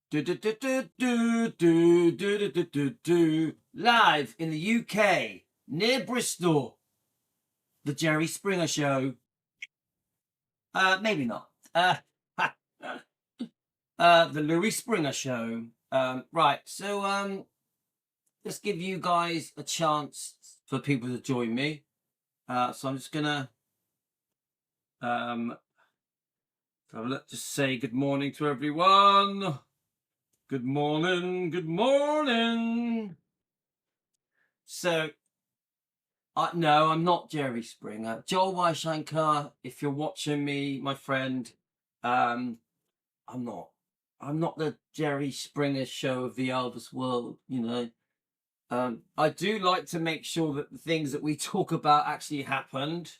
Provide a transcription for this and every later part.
Do, do, do, do, do, do, do, do, do, do. Live in the UK, near Bristol, the Jerry Springer Show. Maybe not. The Louis Springer Show. Right, so let's give you guys a chance for people to join me. So I'm just gonna just say good morning to everyone. Good morning, good morning. So no, I'm not Jerry Springer. Joel Weishankar, if you're watching me, my friend, I'm not. I'm not the Jerry Springer show of the Elvis world, you know. I do like to make sure that the things that we talk about actually happened.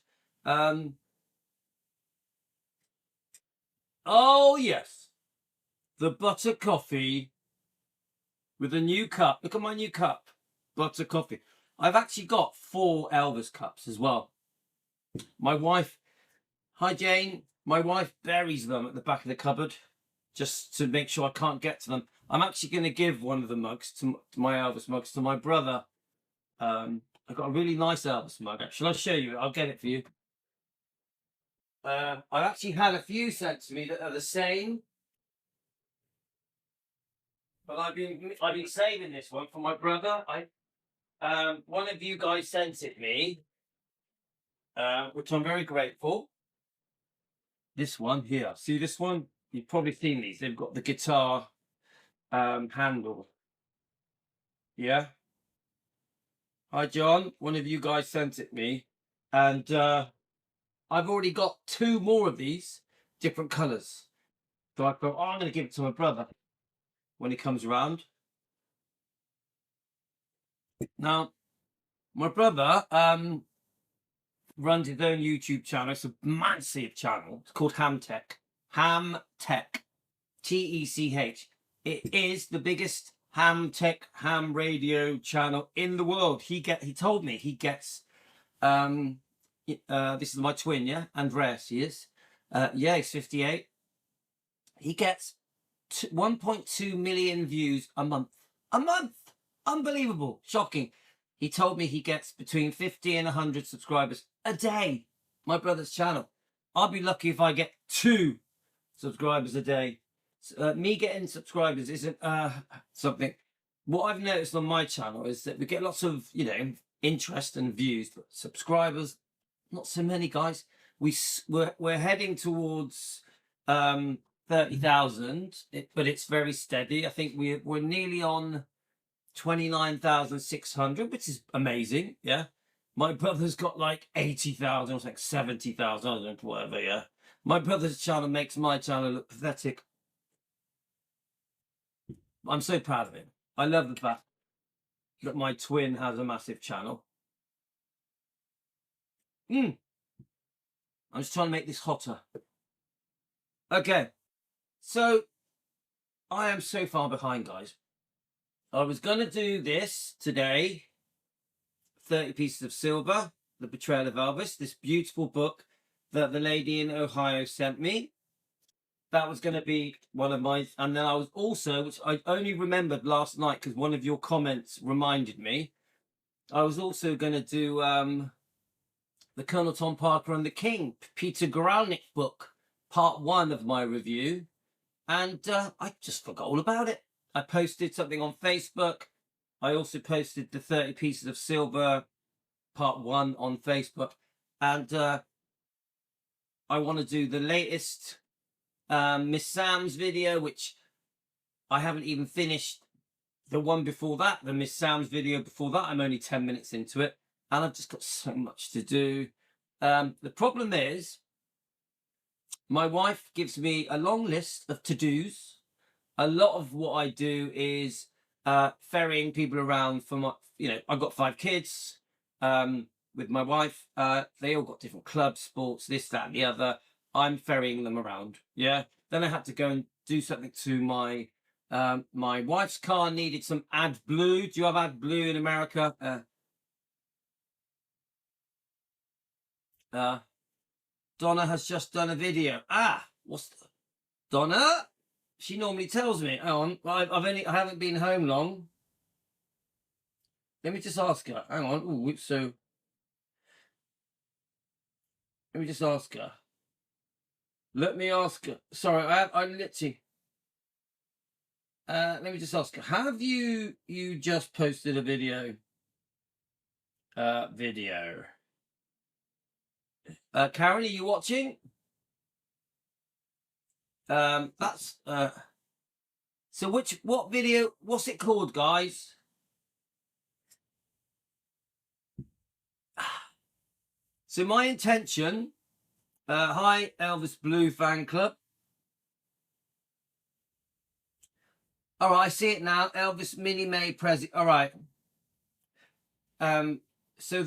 Oh, yes. The butter coffee with a new cup. Look at my new cup. Butter coffee. I've actually got 4 Elvis cups as well. My wife, hi Jane, my wife buries them at the back of the cupboard just to make sure I can't get to them. I'm actually going to give one of the mugs to my Elvis mugs to my brother. I've got a really nice Elvis mug. Shall I show you? I'll get it for you. I've actually had a few sent to me that are the same, but I've been saving this one for my brother. One of you guys sent it me, which I'm very grateful. This one here, see this one? You've probably seen these. They've got the guitar handle. Yeah. Hi John, one of you guys sent it me, and I've already got 2 more of these different colours. So I thought, oh, I'm going to give it to my brother when he comes around. Now, my brother runs his own YouTube channel. It's a massive channel. It's called Ham Tech. Ham Tech. Tech. It is the biggest ham tech, ham radio channel in the world. He told me he gets this is my twin, yeah, Andreas. He is, yeah, he's 58. He gets 1.2 million views a month. A month, unbelievable, shocking. He told me he gets between 50 and 100 subscribers a day. My brother's channel. I'll be lucky if I get 2 subscribers a day. Me getting subscribers isn't something. What I've noticed on my channel is that we get lots of, you know, interest and views, but subscribers, not so many, guys. We're heading towards 30,000, but it's very steady. I think we're nearly on 29,600, which is amazing. Yeah, my brother's got like 80,000 or like 70,000, I don't know, whatever. Yeah, my brother's channel makes my channel look pathetic. I'm so proud of him. I love the fact that my twin has a massive channel. I'm just trying to make this hotter. Okay, so I am so far behind, guys. I was going to do this today, 30 Pieces of Silver, The Betrayal of Elvis, this beautiful book that the lady in Ohio sent me. That was going to be one of my, and then I was also, which I only remembered last night because one of your comments reminded me, I was also going to do the Colonel Tom Parker and the King, Peter Gralnick book, part 1 of my review, and I just forgot all about it. I posted something on Facebook. I also posted the 30 Pieces of Silver part 1 on Facebook, and I want to do the latest Miss Sam's video, which I haven't even finished. The one before that, the Miss Sam's video before that, I'm only 10 minutes into it, and I've just got so much to do. The problem is, my wife gives me a long list of to-dos. A lot of what I do is ferrying people around for my, you know, I've got 5 kids with my wife. They all got different clubs, sports, this, that, and the other. I'm ferrying them around. Yeah. Then I had to go and do something to my my wife's car. Needed some AdBlue. Do you have AdBlue in America? Donna has just done a video. What's Donna? She normally tells me. Hang on, I haven't been home long. Let me just ask her. Hang on. Ooh, so let me just ask her. Let me ask her. Sorry, I literally. Let me just ask her. Have you just posted a video? Video. Karen, are you watching? That's so what video? What's it called, guys? So my intention. Hi, Elvis Blue fan club. All right, I see it now. Elvis Mini May Prezi. All right. So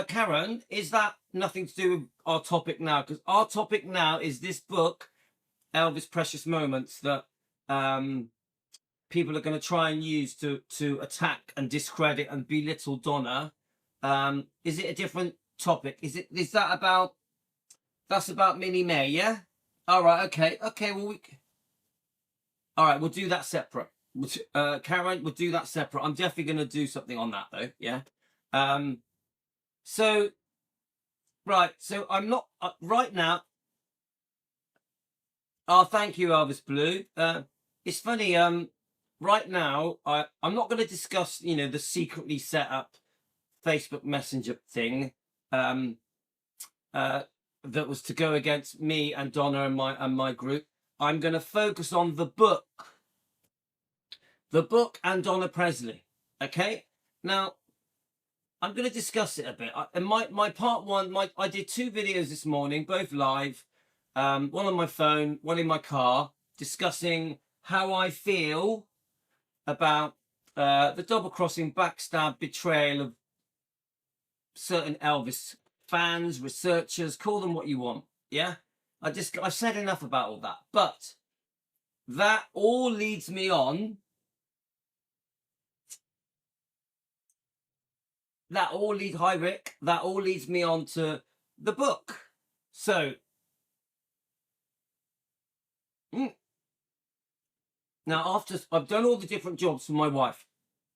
Karen, is that nothing to do with our topic now? Because our topic now is this book, Elvis Precious Moments, that people are going to try and use to attack and discredit and belittle Donna. Is it a different topic? Is that about? That's about Minnie May, yeah. All right, okay. Well, all right, we'll do that separate. Karen, we'll do that separate. I'm definitely going to do something on that though. Yeah. So, right. So I'm not right now. Oh, thank you, Elvis Blue. It's funny. Right now, I'm not going to discuss, the secretly set up Facebook Messenger thing. That was to go against me and Donna and my group. I'm going to focus on the book and Donna Presley. Okay. Now, I'm going to discuss it a bit. And my part one, I did 2 videos this morning, both live. One on my phone, one in my car, discussing how I feel about the double-crossing, backstab, betrayal of certain Elvis fans, researchers, call them what you want. Yeah, I've said enough about all that, but that all leads me on. Hi Rick. That all leads me on to the book. So now, after I've done all the different jobs for my wife,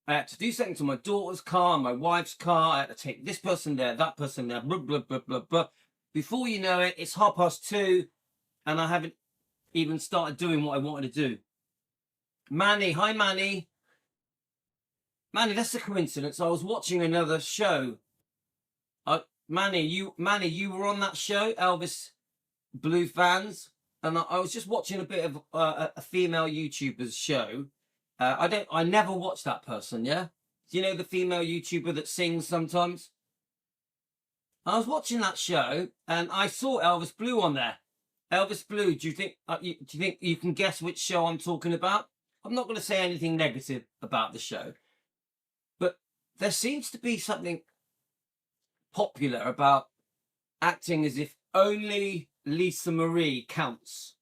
I had to do something to my daughter's car, my wife's car. I had to take this person there, that person there, blah, blah, blah, blah, blah. Before you know it, it's 2:30 and I haven't even started doing what I wanted to do. Manny, hi Manny. Manny, that's a coincidence. I was watching another show. Manny, you were on that show, Elvis Blue Fans, and I was just watching a bit of a female YouTuber's show. I never watched that person, yeah? Do you know the female YouTuber that sings sometimes? I was watching that show and I saw Elvis Blue on there. Elvis Blue, do you think you can guess which show I'm talking about? I'm not going to say anything negative about the show, but there seems to be something popular about acting as if only Lisa Marie counts.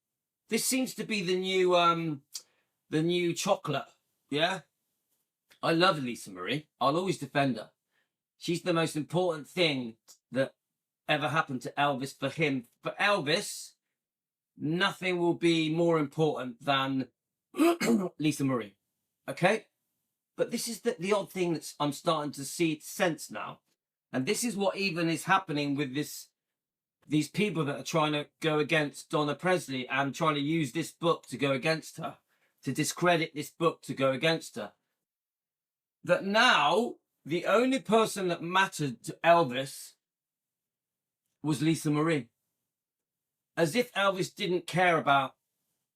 This seems to be the new chocolate. Yeah, I love Lisa Marie. I'll always defend her. She's the most important thing that ever happened to Elvis for him. For Elvis, nothing will be more important than Lisa Marie. Okay? But this is the odd thing that I'm starting to sense now. And this is what even is happening with these people that are trying to go against Donna Presley and trying to use this book to go against her, to discredit this book to go against her. That now the only person that mattered to Elvis was Lisa Marie. As if Elvis didn't care about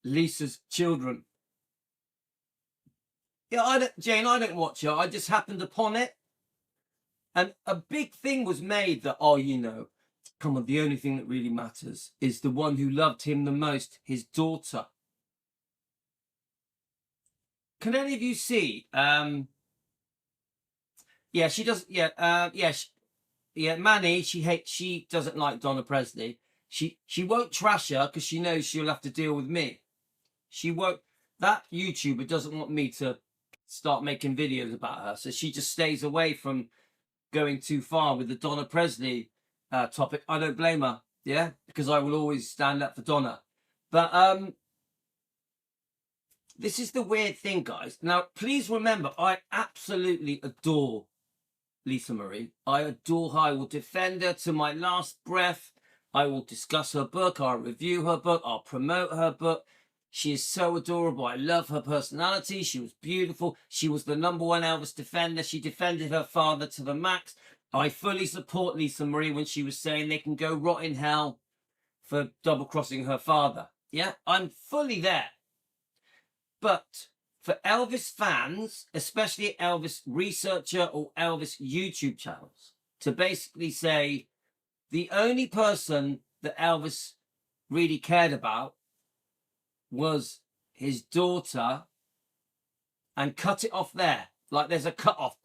Lisa's children. Yeah, Jane, I don't watch her. I just happened upon it. And a big thing was made that, come on, the only thing that really matters is the one who loved him the most, his daughter. Can any of you see? Yeah, she does. Yeah, Manny, she doesn't like Donna Presley. She won't trash her because she knows she'll have to deal with me. She won't. That YouTuber doesn't want me to start making videos about her, so she just stays away from going too far with the Donna Presley topic. I don't blame her, yeah, because I will always stand up for Donna. But this is the weird thing, guys. Now, please remember, I absolutely adore Lisa Marie. I adore her. I will defend her to my last breath. I will discuss her book. I'll review her book. I'll promote her book. She is so adorable. I love her personality. She was beautiful. She was the #1 Elvis defender. She defended her father to the max. I fully support Lisa Marie when she was saying they can go rot in hell for double-crossing her father. Yeah, I'm fully there. But for Elvis fans, especially Elvis researcher or Elvis YouTube channels, to basically say the only person that Elvis really cared about was his daughter and cut it off there. Like there's a cut off.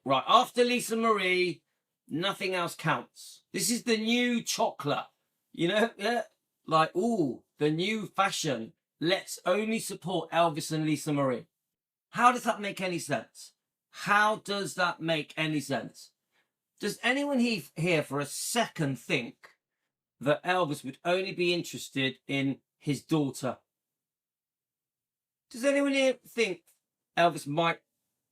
Right, after Lisa Marie, nothing else counts. This is the new chocolate. You know, yeah? Like, ooh, the new fashion. Let's only support Elvis and Lisa Marie. How does that make any sense? How does that make any sense? Does anyone here for a second think that Elvis would only be interested in his daughter? Does anyone here think Elvis might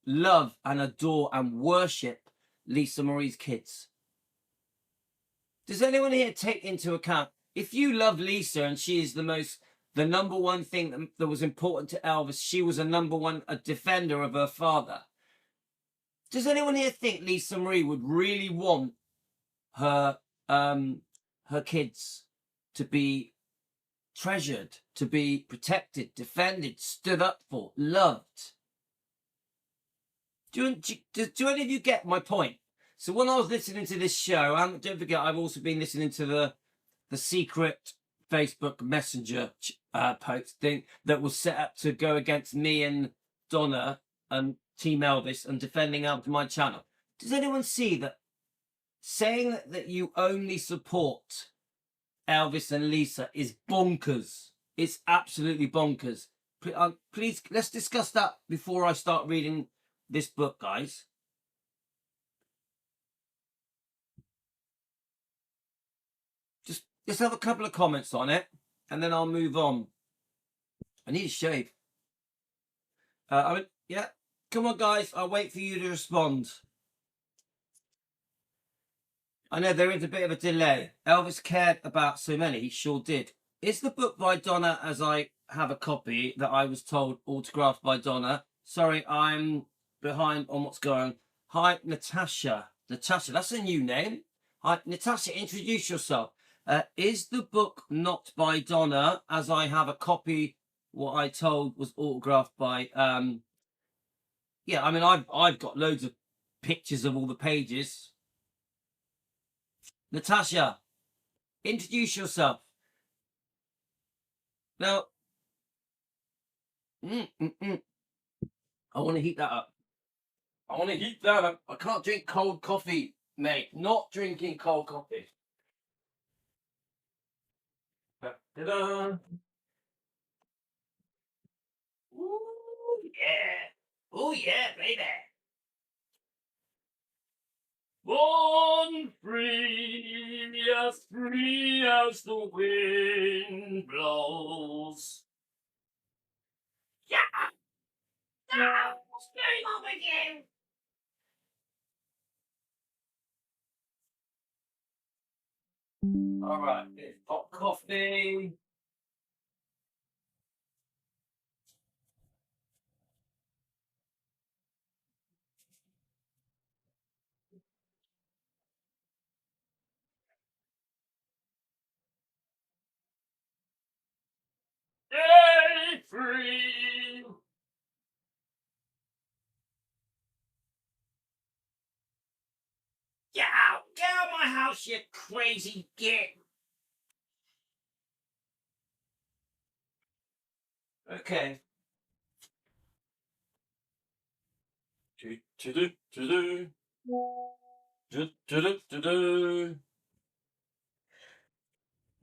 love and adore and worship Lisa Marie's kids? Does anyone here take into account, if you love Lisa and she is the #1 thing that was important to Elvis, she was a defender of her father. Does anyone here think Lisa Marie would really want her kids to be treasured, to be protected, defended, stood up for, loved? Do any of you get my point? So when I was listening to this show, and don't forget, I've also been listening to the secret Facebook Messenger post thing that was set up to go against me and Donna and Team Elvis and defending out my channel. Does anyone see that saying that you only support Elvis and Lisa is bonkers? It's absolutely bonkers. Please, let's discuss that before I start reading this book, guys. Just have a couple of comments on it, and then I'll move on. I need a shave. Yeah. Come on, guys. I'll wait for you to respond. I know there is a bit of a delay. Elvis cared about so many. He sure did. Is the book by Donna, as I have a copy that I was told autographed by Donna? Sorry, I'm behind on what's going on. Hi, Natasha. Natasha, that's a new name. Hi, Natasha, introduce yourself. Is the book not by Donna, as I have a copy, what I told was autographed by, yeah, I mean, I've got loads of pictures of all the pages. Natasha, introduce yourself. Now, I want to heat that up. I can't drink cold coffee, mate. Not drinking cold coffee. Ta-da! Ooh, yeah. Oh, yeah, baby. Born free as the wind blows. Yeah. No, what's going on with you? All right, hot coffee. Stay free. Get out! Get out of my house, you crazy git! Okay.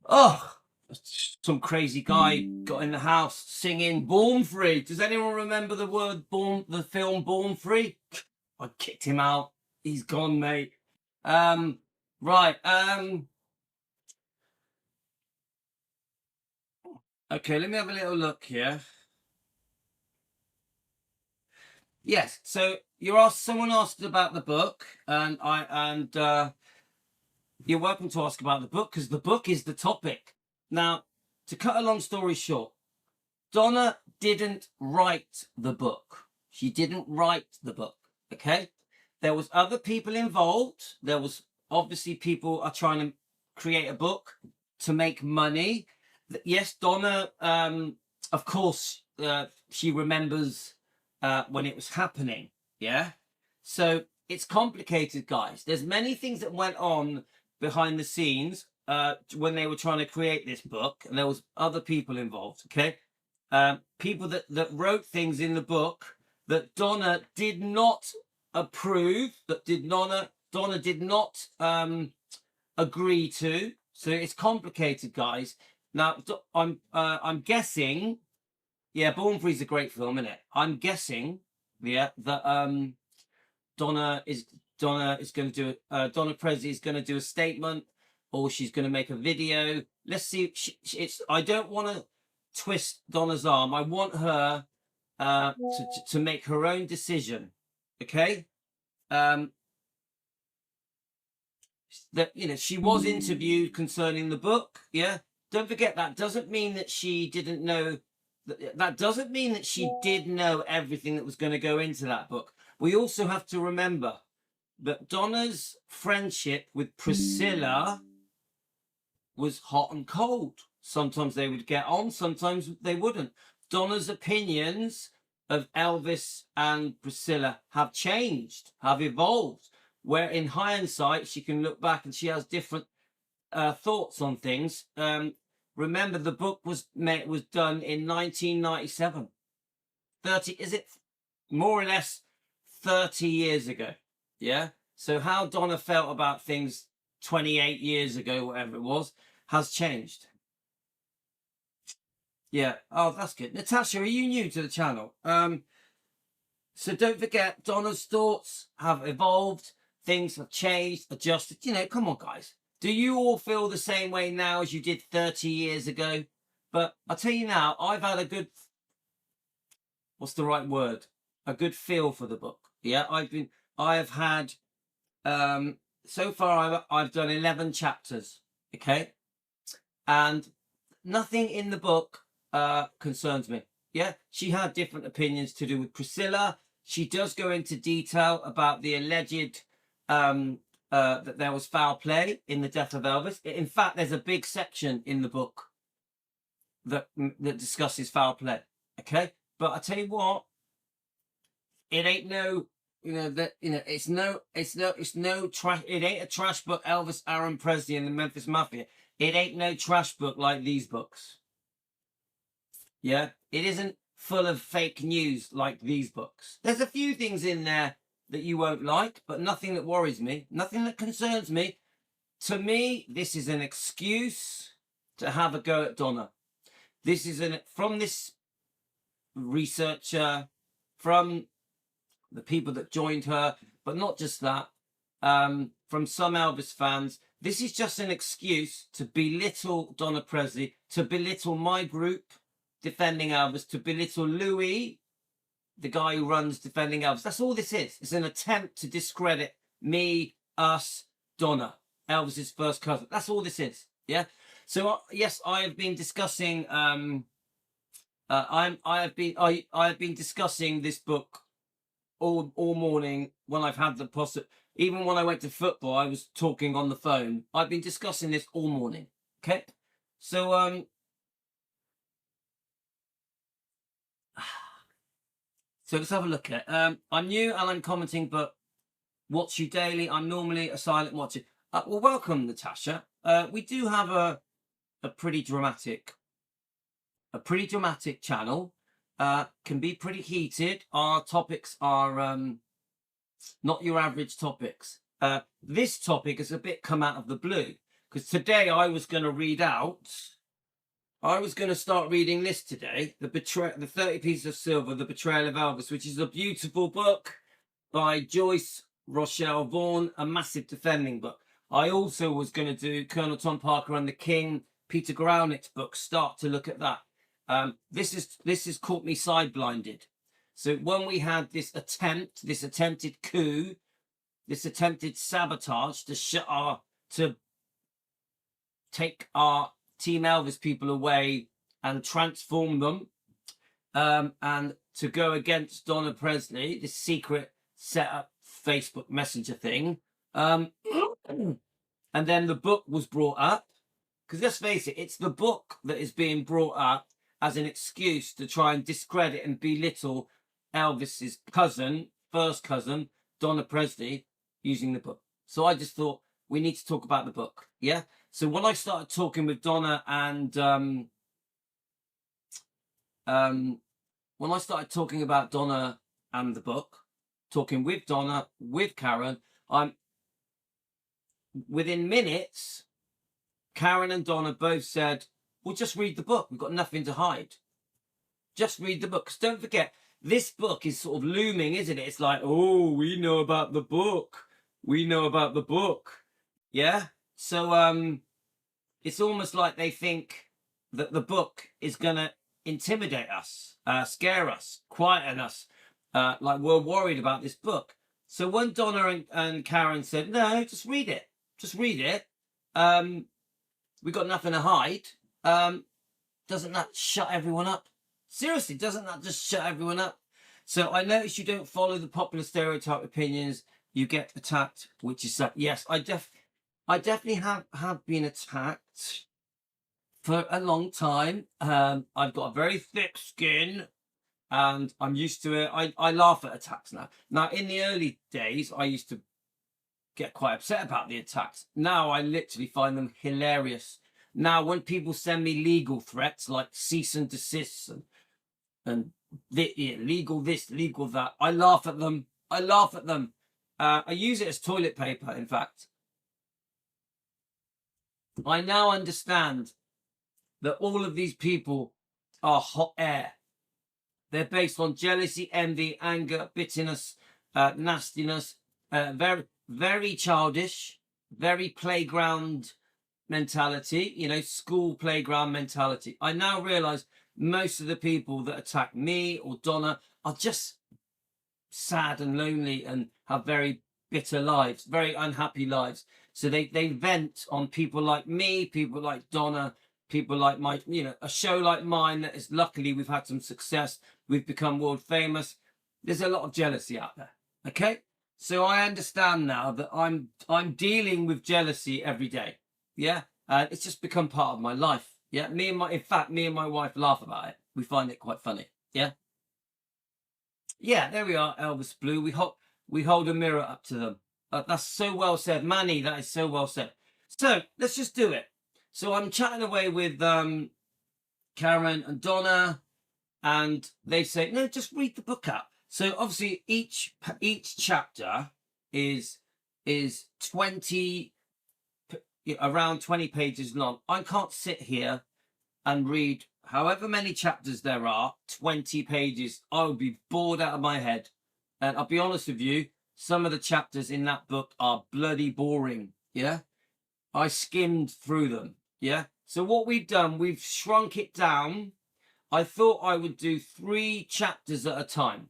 Oh, some crazy guy got in the house singing "Born Free." Does anyone remember the word "born"? The film "Born Free"? I kicked him out. He's gone, mate. Right. Okay, let me have a little look here. Yes. So you asked. Someone asked about the book, and you're welcome to ask about the book because the book is the topic. Now, to cut a long story short, Donna didn't write the book. She didn't write the book. Okay. There was other people involved. There was obviously people are trying to create a book to make money. Yes, Donna, of course, she remembers when it was happening. Yeah. So it's complicated, guys. There's many things that went on behind the scenes when they were trying to create this book, and there was other people involved. Okay. People that wrote things in the book that Donna did not approve, that Donna did not agree to. So it's complicated, guys. Now I'm guessing, yeah, Born Free is a great film, isn't it? I'm guessing, yeah, that Donna Presley is going to do a statement, or she's going to make a video. Let's see. I don't want to twist Donna's arm. I want her to make her own decision. Okay. That, you know, she was interviewed concerning the book. Yeah. Don't forget, that doesn't mean that she didn't know. That doesn't mean that she did know everything that was going to go into that book. We also have to remember that Donna's friendship with Priscilla was hot and cold. Sometimes they would get on, sometimes they wouldn't. Donna's opinions of Elvis and Priscilla have changed, have evolved, where in hindsight she can look back and she has different thoughts on things. Remember, the book was done in 1997. Is it more or less 30 years ago? Yeah. So how Donna felt about things 28 years ago, whatever it was, has changed. Yeah. Oh, that's good. Natasha, are you new to the channel? So don't forget, Donna's thoughts have evolved. Things have changed, adjusted. You know, come on, guys. Do you all feel the same way now as you did 30 years ago? But I'll tell you now, I've had a good, what's the right word? A good feel for the book. Yeah, I've had, so far I've done 11 chapters. Okay. And nothing in the book concerns me. Yeah, she had different opinions to do with Priscilla. She does go into detail about the alleged that there was foul play in the death of Elvis. In fact, there's a big section in the book that discusses foul play. Okay, but I tell you what, it ain't no, it's no trash. It ain't a trash book. Elvis, Aaron Presley, and the Memphis Mafia. It ain't no trash book like these books. Yeah, it isn't full of fake news like these books. There's a few things in there that you won't like, but nothing that worries me, nothing that concerns me. To me, this is an excuse to have a go at Donna. This is from this researcher, from the people that joined her, but not just that, from some Elvis fans. This is just an excuse to belittle Donna Presley, to belittle my group defending Elvis, to belittle Louis, the guy who runs Defending Elvis. That's all this is. It's an attempt to discredit me, us, Donna, Elvis's first cousin. That's all this is. Yeah. So yes, I have been discussing. I have been discussing this book all morning when I've had the possible. Even when I went to football, I was talking on the phone. I've been discussing this all morning. Okay. So so let's have a look at it. I'm new and I'm commenting, but watch you daily. I'm normally a silent watcher. Well, welcome, Natasha. We do have a pretty dramatic channel. Can be pretty heated. Our topics are not your average topics. This topic is a bit come out of the blue because today I was going to start reading this today, the 30 Pieces of Silver, The Betrayal of Elvis, which is a beautiful book by Joyce Rochelle Vaughan, a massive defending book. I also was going to do Colonel Tom Parker and the King, Peter Graunik's book, start to look at that. This has caught me side-blinded. So when we had this attempted coup, this attempted sabotage to take our Team Elvis people away and transform them, and to go against Donna Presley, this secret set up Facebook Messenger thing. And then the book was brought up, because let's face it, it's the book that is being brought up as an excuse to try and discredit and belittle Elvis's cousin, first cousin, Donna Presley, using the book. So I just thought we need to talk about the book. Yeah. So when I started talking with Donna and when I started talking about Donna and the book, talking with Donna, with Karen, within minutes, Karen and Donna both said, well, just read the book. We've got nothing to hide. Just read the book. Because don't forget, this book is sort of looming, isn't it? It's like, oh, we know about the book. We know about the book. Yeah? So it's almost like they think that the book is going to intimidate us, scare us, quieten us, like we're worried about this book. So when Donna and Karen said, no, just read it. Just read it. We got nothing to hide. Doesn't that shut everyone up? Seriously, doesn't that just shut everyone up? So I notice you don't follow the popular stereotype opinions. You get attacked, which is that. Yes, I definitely have been attacked for a long time. I've got a very thick skin and I'm used to it. I laugh at attacks now. Now, in the early days, I used to get quite upset about the attacks. Now I literally find them hilarious. Now, when people send me legal threats like cease and desist and legal this, legal that, I laugh at them. I laugh at them. I use it as toilet paper, in fact. I now understand that all of these people are hot air. They're based on jealousy, envy, anger, bitterness, nastiness, very, very childish, very playground mentality, you know, school playground mentality. I now realize most of the people that attack me or Donna are just sad and lonely and have very bitter lives, very unhappy lives. So they vent on people like me, people like Donna, people like my, you know, a show like mine that is luckily we've had some success. We've become world famous. There's a lot of jealousy out there. Okay. So I understand now that I'm dealing with jealousy every day. Yeah. It's just become part of my life. Yeah. In fact, me and my wife laugh about it. We find it quite funny. Yeah. Yeah. There we are. Elvis Blue. We hold a mirror up to them. That's so well said. Manny, that is so well said. So let's just do it. So I'm chatting away with Karen and Donna, and they say, no, just read the book out. So obviously each chapter is 20, around 20 pages long. I can't sit here and read however many chapters there are, 20 pages. I would be bored out of my head. And I'll be honest with you, some of the chapters in that book are bloody boring. Yeah. I skimmed through them. Yeah. So what we've done, we've shrunk it down. I thought I would do 3 chapters at a time.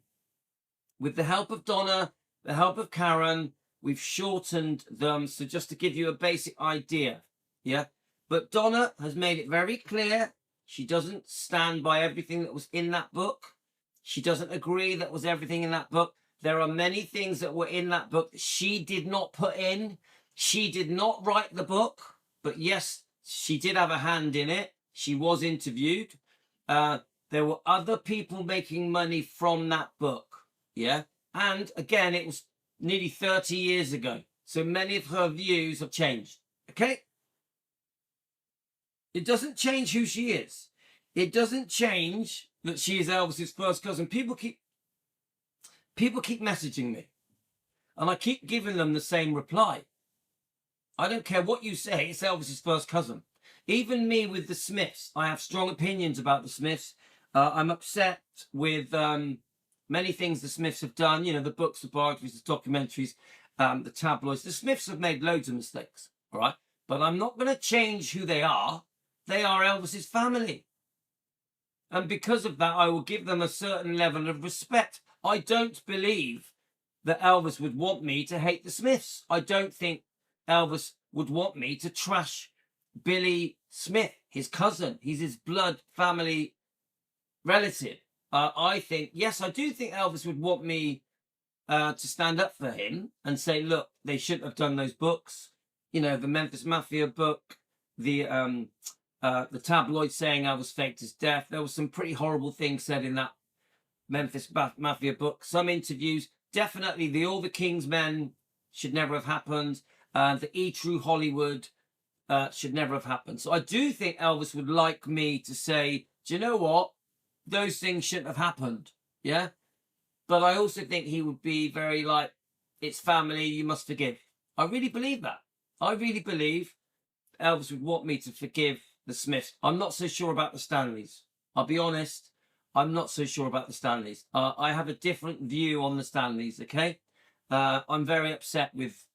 With the help of Donna, the help of Karen, we've shortened them. So just to give you a basic idea. Yeah. But Donna has made it very clear. She doesn't stand by everything that was in that book. She doesn't agree that was everything in that book. There are many things that were in that book she did not put in. She did not write the book. But yes, she did have a hand in it. She was interviewed. There were other people making money from that book. Yeah. And again, it was nearly 30 years ago. So many of her views have changed. Okay. It doesn't change who she is. It doesn't change that she is Elvis's first cousin. People keep messaging me. And I keep giving them the same reply. I don't care what you say, it's Elvis's first cousin. Even me with the Smiths, I have strong opinions about the Smiths. I'm upset with many things the Smiths have done. You know, the books, the biographies, the documentaries, the tabloids. The Smiths have made loads of mistakes, all right? But I'm not going to change who they are. They are Elvis's family. And because of that, I will give them a certain level of respect. I don't believe that Elvis would want me to hate the Smiths. I don't think Elvis would want me to trash Billy Smith, his cousin. He's his blood family relative. I think, yes, I do think Elvis would want me to stand up for him and say, look, they shouldn't have done those books. You know, the Memphis Mafia book, the tabloid saying Elvis faked his death. There was some pretty horrible things said in that Memphis Mafia book. Some interviews, definitely the All the King's Men should never have happened. The E True Hollywood should never have happened. So I do think Elvis would like me to say, do you know what? Those things shouldn't have happened. Yeah. But I also think he would be very like, it's family, you must forgive. I really believe that. I really believe Elvis would want me to forgive the Smiths. I'm not so sure about the Stanleys. I'll be honest. I'm not so sure about the Stanleys. I have a different view on the Stanleys, okay? I'm very upset with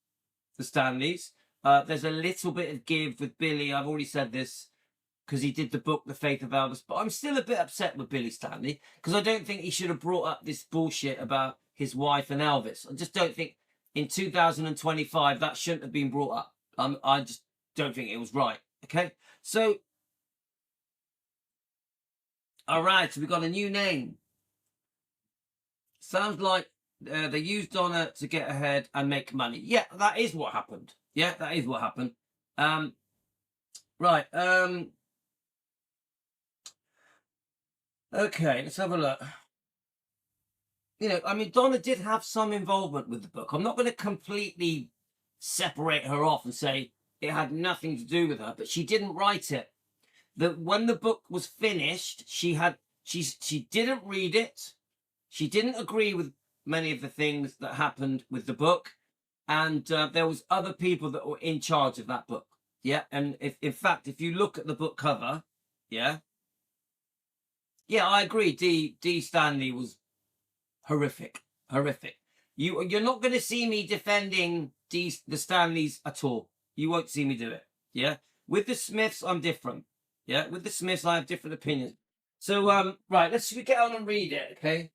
the Stanleys. There's a little bit of give with Billy. I've already said this because he did the book, The Faith of Elvis. But I'm still a bit upset with Billy Stanley because I don't think he should have brought up this bullshit about his wife and Elvis. I just don't think in 2025 that shouldn't have been brought up. I just don't think it was right, okay? So, all right, so we got a new name. Sounds like they used Donna to get ahead and make money. Yeah, that is what happened. Yeah, that is what happened. Right. Okay, let's have a look. You know, I mean, Donna did have some involvement with the book. I'm not going to completely separate her off and say it had nothing to do with her, but she didn't write it. When the book was finished, she didn't read it. She didn't agree with many of the things that happened with the book, and there was other people that were in charge of that book. Yeah, and in fact, if you look at the book cover, yeah, I agree. D. Stanley was horrific. You're not going to see me defending the Stanleys at all. You won't see me do it. Yeah, with the Smiths, I'm different. Yeah, with the Smiths, I have different opinions. So right, let's get on and read it, okay?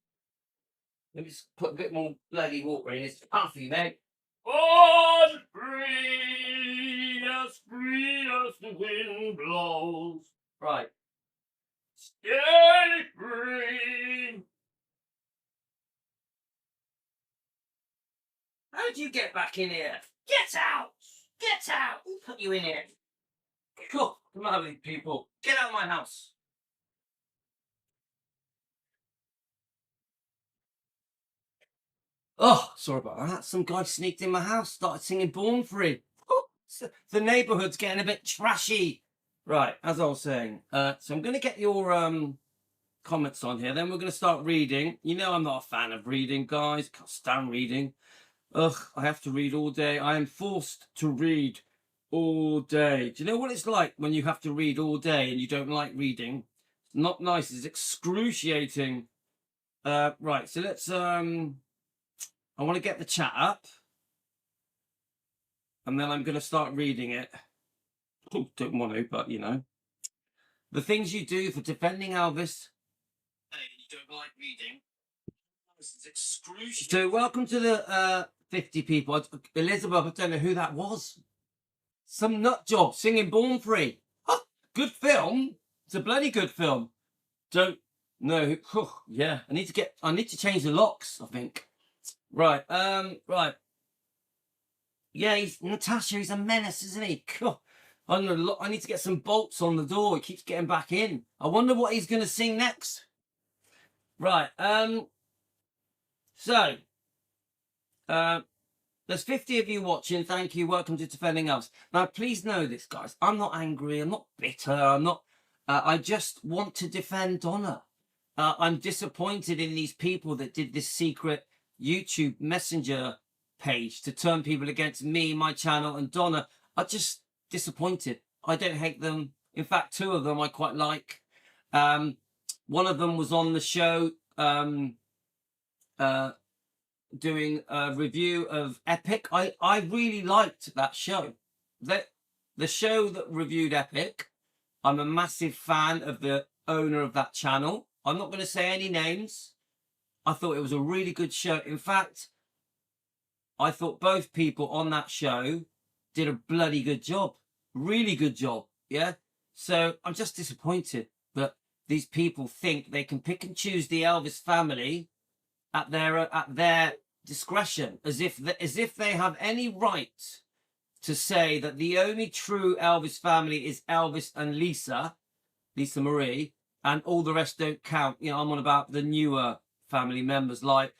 Let me just put a bit more bloody water in. It's puffy, mate. On free as the wind blows. Right. Stay free. How'd you get back in here? Get out! Get out! Who put you in here? Cool. Come on, people. Get out of my house. Oh, sorry about that. Some guy sneaked in my house, started singing Born Free. Oh, the neighbourhood's getting a bit trashy. Right, as I was saying. So I'm going to get your comments on here. Then we're going to start reading. You know I'm not a fan of reading, guys. Can't stand reading. Ugh, I have to read all day. I am forced to read all day. Do you know what it's like when you have to read all day and you don't like reading? It's not nice. It's excruciating. Right, so let's... I want to get the chat up. And then I'm going to start reading it. Oh, don't want to, but you know. The things you do for defending Elvis. Hey, you don't like reading. This is excruciating. So welcome to the 50 people. Elizabeth, I don't know who that was. Some nut job singing Born Free. Oh, good film. It's a bloody good film. Don't know. Oh, yeah, I need to change the locks, I think. Right, right. Yeah, Natasha, he's a menace, isn't he? God, I need to get some bolts on the door. He keeps getting back in. I wonder what he's going to sing next. Right, so, there's 50 of you watching. Thank you. Welcome to Defending Us. Now, please know this, guys. I'm not angry. I'm not bitter. I'm not... I just want to defend Donna. I'm disappointed in these people that did this secret YouTube Messenger page to turn people against me, my channel, and Donna. I'm just disappointed. I don't hate them. In fact, two of them I quite like. One of them was on the show doing a review of Epic. I really liked that show. The show that reviewed Epic. I'm a massive fan of the owner of that channel. I'm not going to say any names. I thought it was a really good show. In fact, I thought both people on that show did a bloody good job. Really good job. Yeah. So I'm just disappointed that these people think they can pick and choose the Elvis family at their discretion, as if they have any right to say that the only true Elvis family is Elvis and Lisa Marie, and all the rest don't count. You know, I'm on about the newer family members, like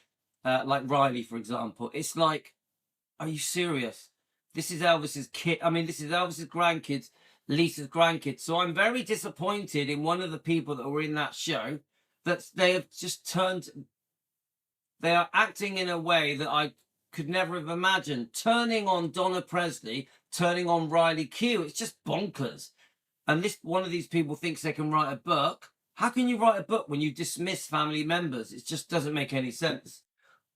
Riley, for example. It's like, are you serious? This is Elvis's kid. I mean, this is Elvis's grandkids, Lisa's grandkids. So I'm very disappointed in one of the people that were in that show, that they have just turned. They are acting in a way that I could never have imagined. Turning on Donna Presley, turning on Riley Q. It's just bonkers. And this one of these people thinks they can write a book. How can you write a book when you dismiss family members? It just doesn't make any sense.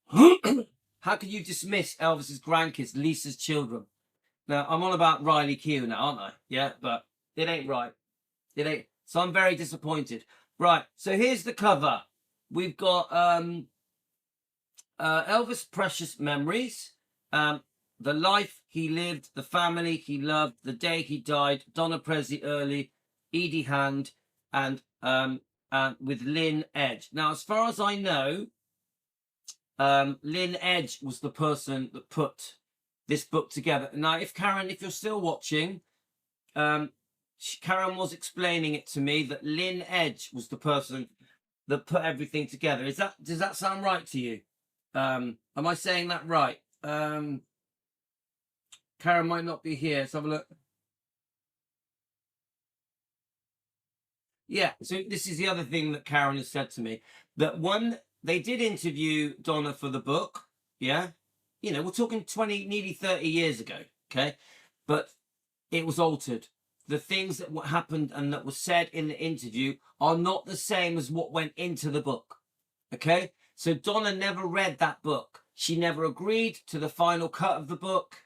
How can you dismiss Elvis's grandkids, Lisa's children? Now, I'm on about Riley Q now, aren't I? Yeah, but it ain't right. It ain't. So I'm very disappointed. Right, so here's the cover. We've got Elvis' precious memories, the life he lived, the family he loved, the day he died, Donna Presley early, Edie Hand, and with Lynn Edge. Now, as far as I know, Lynn Edge was the person that put this book together. Now, if you're still watching, Karen was explaining it to me that Lynn Edge was the person that put everything together. Does that sound right to you? Am I saying that right? Karen might not be here. Let's have a look. Yeah, so this is the other thing that Karen has said to me, that when they did interview Donna for the book, yeah, you know, we're talking 20, nearly 30 years ago, okay? But it was altered. The things that happened and that was said in the interview are not the same as what went into the book, okay? So Donna never read that book. She never agreed to the final cut of the book.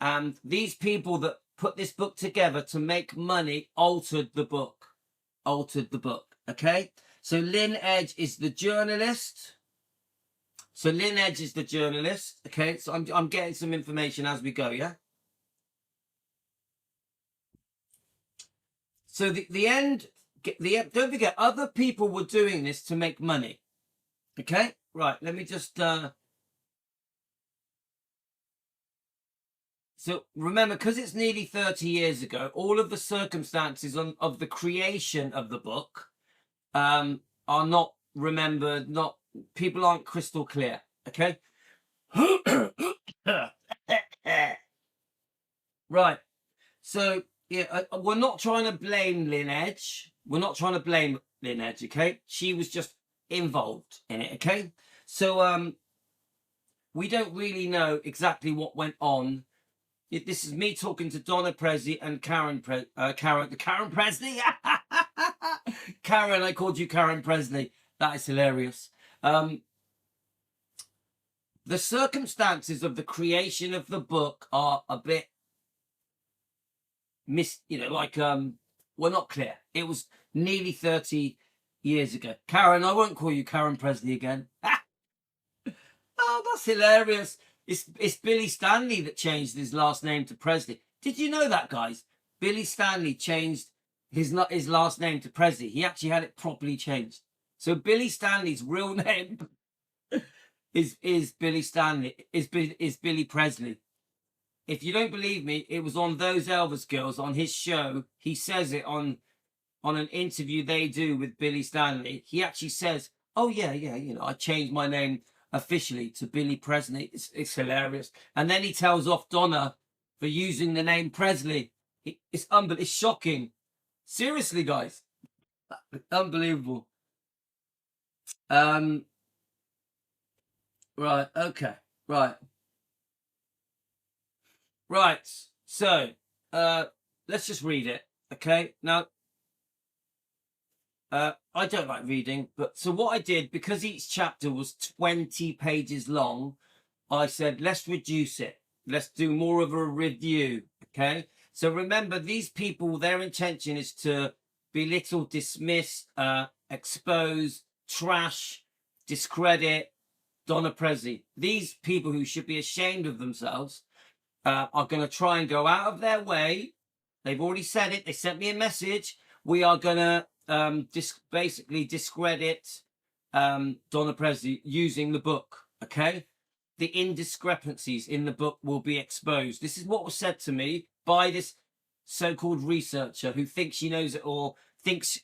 And these people that put this book together to make money altered the book. Okay? So Lynn Edge is the journalist. Okay? So I'm getting some information as we go, yeah? So the end, don't forget, other people were doing this to make money. Okay? Right, let me just... So remember, because it's nearly 30 years ago, all of the circumstances of the creation of the book are not remembered, people aren't crystal clear, okay? Right, so yeah, we're not trying to blame Lynn Edge. Okay? She was just involved in it, okay? So we don't really know exactly what went on. This is me talking to Donna Presley and Karen Presley. Karen, I called you Karen Presley. That is hilarious. The circumstances of the creation of the book are a bit were not clear. It was nearly 30 years ago. Karen, I won't call you Karen Presley again. Oh, that's hilarious. It's Billy Stanley that changed his last name to Presley. Did you know that, guys? Billy Stanley changed his last name to Presley. He actually had it properly changed. So Billy Stanley's real name is Billy Stanley, is Billy Presley. If you don't believe me, it was on Those Elvis Girls on his show. He says it on an interview they do with Billy Stanley. He actually says, "Oh yeah, you know, I changed my name officially to Billy Presley." It's hilarious. And then he tells off Donna for using the name Presley. It's unbelievable. It's shocking. Seriously, guys, unbelievable. Right. Okay. Right. So, let's just read it. Okay. Now, I don't like reading, but so what I did, because each chapter was 20 pages long, I said, let's reduce it. Let's do more of a review. Okay. So remember, these people, their intention is to belittle, dismiss, expose, trash, discredit Donna Presley. These people who should be ashamed of themselves are going to try and go out of their way. They've already said it. They sent me a message. We are going to basically discredit Donna Presley using the book, okay? The indiscrepancies in the book will be exposed. This is what was said to me by this so-called researcher who thinks she knows it all, thinks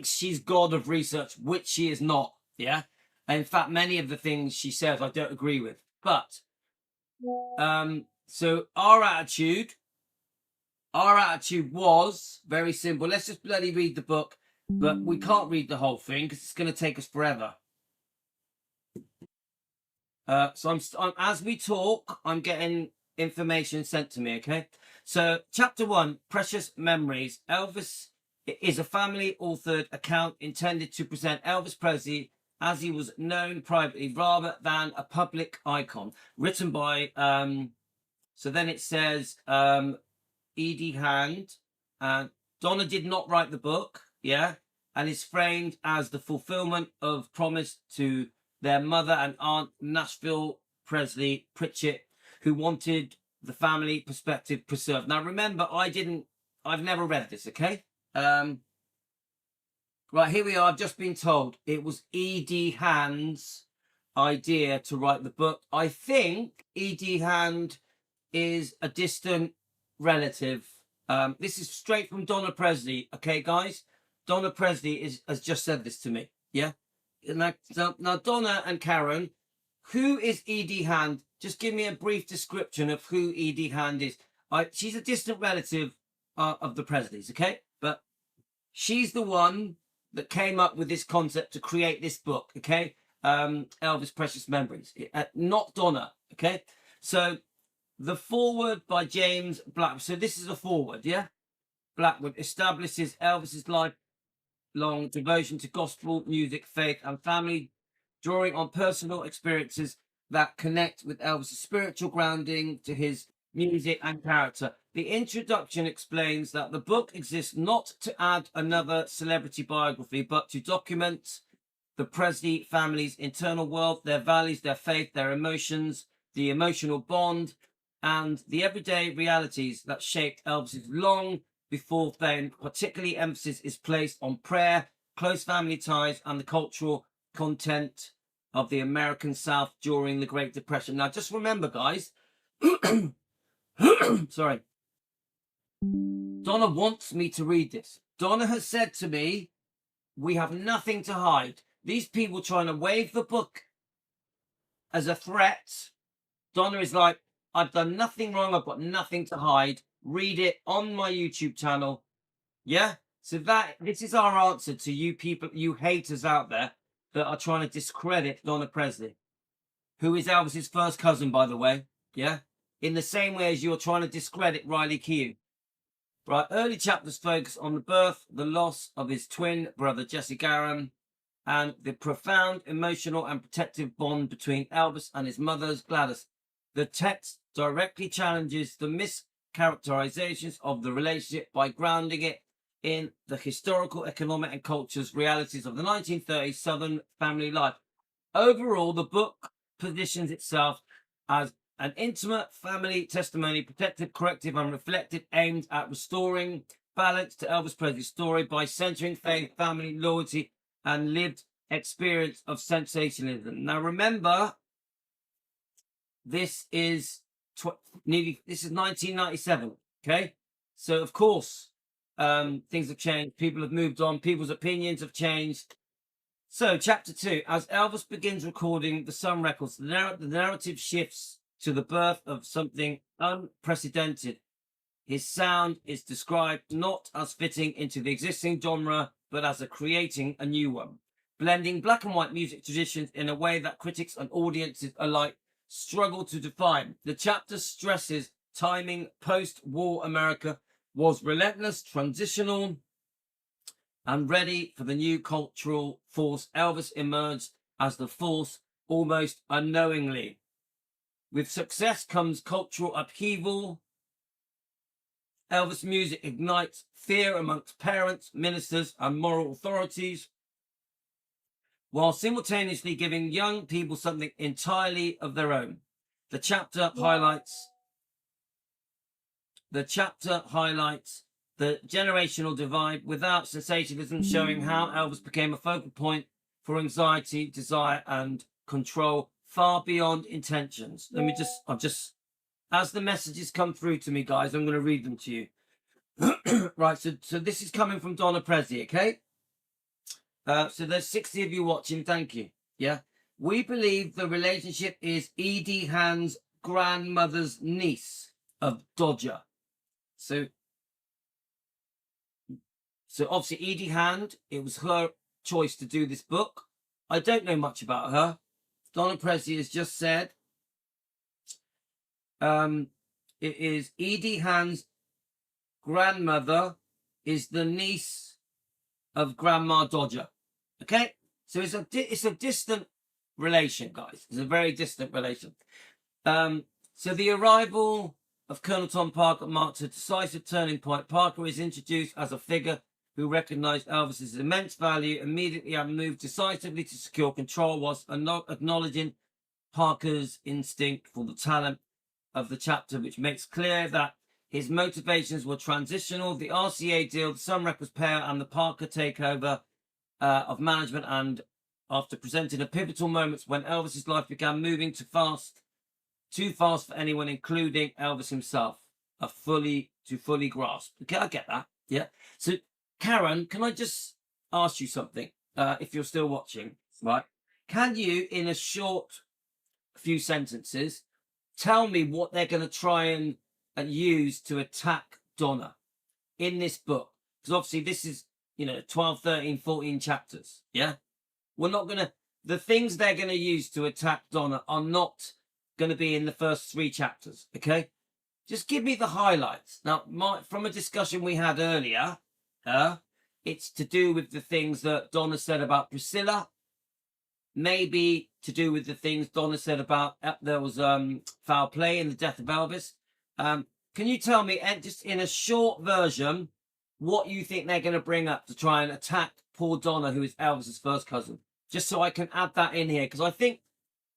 she's god of research, which she is not, yeah? And in fact, many of the things she says I don't agree with. But, so our attitude was very simple. Let's just bloody read the book, but we can't read the whole thing because it's going to take us forever. So I'm as we talk, I'm getting information sent to me, okay? So chapter 1, Precious Memories. Elvis is a family-authored account intended to present Elvis Presley as he was known privately rather than a public icon. Written by, so then it says E.D. Hand. Donna did not write the book, yeah? And is framed as the fulfillment of promise to their mother and aunt, Nashville Presley Pritchett, who wanted the family perspective preserved. Now, remember, I've never read this, okay? Right, here we are. I've just been told it was E.D. Hand's idea to write the book. I think E.D. Hand is a distant relative. This is straight from Donna Presley, okay, guys? Donna Presley has just said this to me, yeah? Now, Donna and Karen, who is E.D. Hand? Just give me a brief description of who E.D. Hand is. She's a distant relative of the Presleys, okay? But she's the one that came up with this concept to create this book, okay? Elvis Precious Memories, not Donna, okay? So the foreword by James Blackwood. So this is a foreword, yeah? Blackwood establishes Elvis's lifelong devotion to gospel music, faith, and family, drawing on personal experiences that connect with Elvis's spiritual grounding to his music and character. The introduction explains that the book exists not to add another celebrity biography, but to document the Presley family's internal world, their values, their faith, their emotions, the emotional bond, and the everyday realities that shaped Elvis's long before fame. Particularly emphasis is placed on prayer, close family ties, and the cultural content of the American South during the Great Depression. Now, just remember, guys, sorry, Donna wants me to read this. Donna has said to me, we have nothing to hide. These people trying to wave the book as a threat. Donna is like, I've done nothing wrong. I've got nothing to hide. Read it on my YouTube channel. Yeah? So this is our answer to you people, you haters out there that are trying to discredit Donna Presley, who is Elvis's first cousin, by the way. Yeah? In the same way as you're trying to discredit Riley Keough. Right, early chapters focus on the birth, the loss of his twin brother, Jesse Garam, and the profound emotional and protective bond between Elvis and his mother, Gladys. The text directly challenges the mischaracterizations of the relationship by grounding it in the historical, economic, and cultural realities of the 1930s Southern family life. Overall, the book positions itself as an intimate family testimony, protective, corrective, and reflective, aimed at restoring balance to Elvis Presley's story by centering faith, family, loyalty, and lived experience of sensationalism. Now, remember, this is 1997. Okay, so of course, things have changed. People have moved on. People's opinions have changed. So, chapter 2, as Elvis begins recording the Sun records, the narrative shifts to the birth of something unprecedented. His sound is described not as fitting into the existing genre, but as creating a new one, blending black and white music traditions in a way that critics and audiences alike struggle to define. The chapter stresses timing. Post-war America was relentless, transitional, and ready for the new cultural force. Elvis emerged as the force almost unknowingly. With success comes cultural upheaval. Elvis music ignites fear amongst parents, ministers, and moral authorities, while simultaneously giving young people something entirely of their own. The chapter highlights the generational divide without sensationalism, showing how Elvis became a focal point for anxiety, desire, and control far beyond intentions. As the messages come through to me, guys, I'm going to read them to you. Right, so this is coming from Donna Presley, okay? So there's 60 of you watching, thank you. Yeah. We believe the relationship is Edie Hand's grandmother's niece of Dodger. So obviously Edie Hand, it was her choice to do this book. I don't know much about her. Donna Presley has just said it is Edie Hand's grandmother is the niece of Grandma Dodger. Okay, so it's a distant relation, guys. It's a very distant relation. So the arrival of Colonel Tom Parker marked a decisive turning point. Parker is introduced as a figure who recognized Elvis's immense value immediately and moved decisively to secure control, whilst acknowledging Parker's instinct for the talent of the chapter, which makes clear that his motivations were transitional. The RCA deal, the Sun Records payout, and the Parker takeover of management, and after presenting a pivotal moments when Elvis's life began moving too fast for anyone, including Elvis himself, to fully grasp. Okay, I get that. Yeah. So, Karen, can I just ask you something? If you're still watching, right? Can you, in a short few sentences, tell me what they're going to try and use to attack Donna in this book? Because obviously this is, 12, 13, 14 chapters. Yeah. We're not going to, the things they're going to use to attack Donna are not going to be in the first 3 chapters. Okay. Just give me the highlights. Now, from a discussion we had earlier, it's to do with the things that Donna said about Priscilla, maybe to do with the things Donna said about there was foul play in the death of Elvis. Can you tell me, just in a short version, what you think they're going to bring up to try and attack poor Donna, who is Elvis's first cousin? Just so I can add that in here, because I think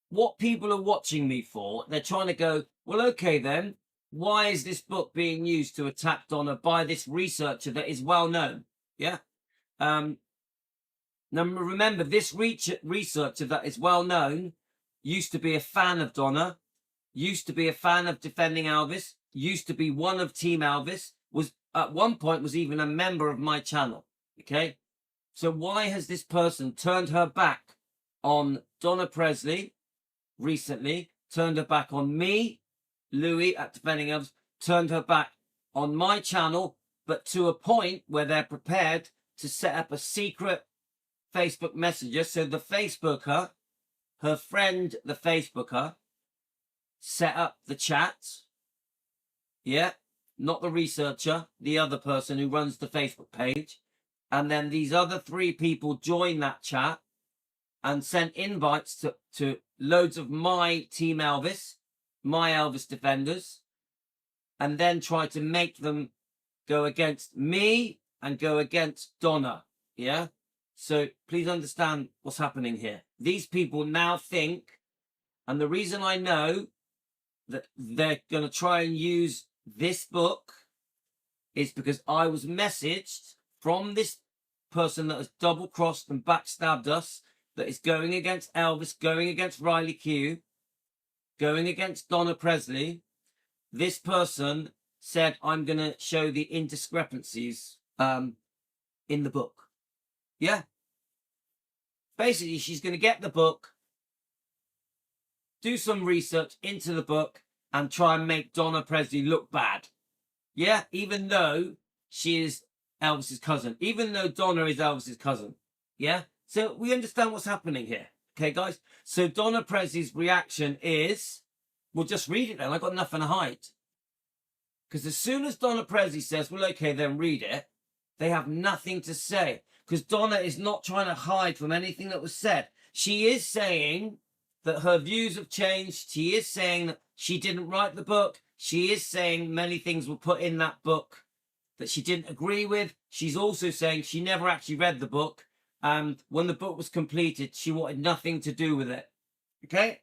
what people are watching me for, they're trying to go, well, okay then, why is this book being used to attack Donna by this researcher that is well known? Yeah. Now remember, this researcher that is well known used to be a fan of Donna, used to be a fan of defending Elvis, used to be one of Team Elvis, was at one point was even a member of my channel. Okay. So why has this person turned her back on Donna Presley recently, turned her back on me, Louis, at defending Elvis, turned her back on my channel, but to a point where they're prepared to set up a secret Facebook Messenger. So the Facebooker, her friend, the Facebooker, set up the chat. Yeah, not the researcher, the other person who runs the Facebook page. And then these other 3 people joined that chat and sent invites to loads of my Team Elvis, my Elvis defenders, and then tried to make them go against me and go against Donna. Yeah. So please understand what's happening here. These people now think, and the reason I know that they're going to try and use this book is because I was messaged from this person that has double-crossed and backstabbed us, that is going against Elvis, going against Riley Q, going against Donna Presley. This person said, I'm going to show the indiscrepancies in the book. Yeah. Basically, she's going to get the book, do some research into the book, and try and make Donna Presley look bad. Yeah, even though she is Elvis's cousin. Even though Donna is Elvis's cousin. Yeah? So we understand what's happening here. Okay, guys? So Donna Presley's reaction is, we'll just read it then. I've got nothing to hide. Because as soon as Donna Presley says, well, okay, then read it, they have nothing to say. Because Donna is not trying to hide from anything that was said. She is saying that her views have changed. She is saying that she didn't write the book. She is saying many things were put in that book that she didn't agree with. She's also saying she never actually read the book. And when the book was completed, she wanted nothing to do with it. Okay?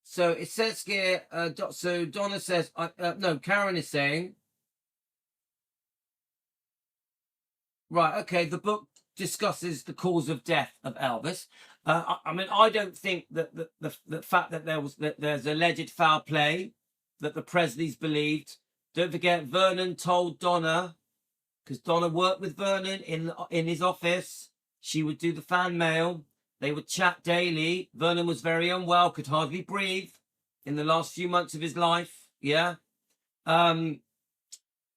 So it says here, so Donna says, no, Karen is saying, right, okay, the book discusses the cause of death of Elvis. I mean, I don't think that the fact that there's alleged foul play that the Presleys believed. Don't forget, Vernon told Donna, because Donna worked with Vernon in his office. She would do the fan mail. They would chat daily. Vernon was very unwell, could hardly breathe in the last few months of his life. Yeah. Vernon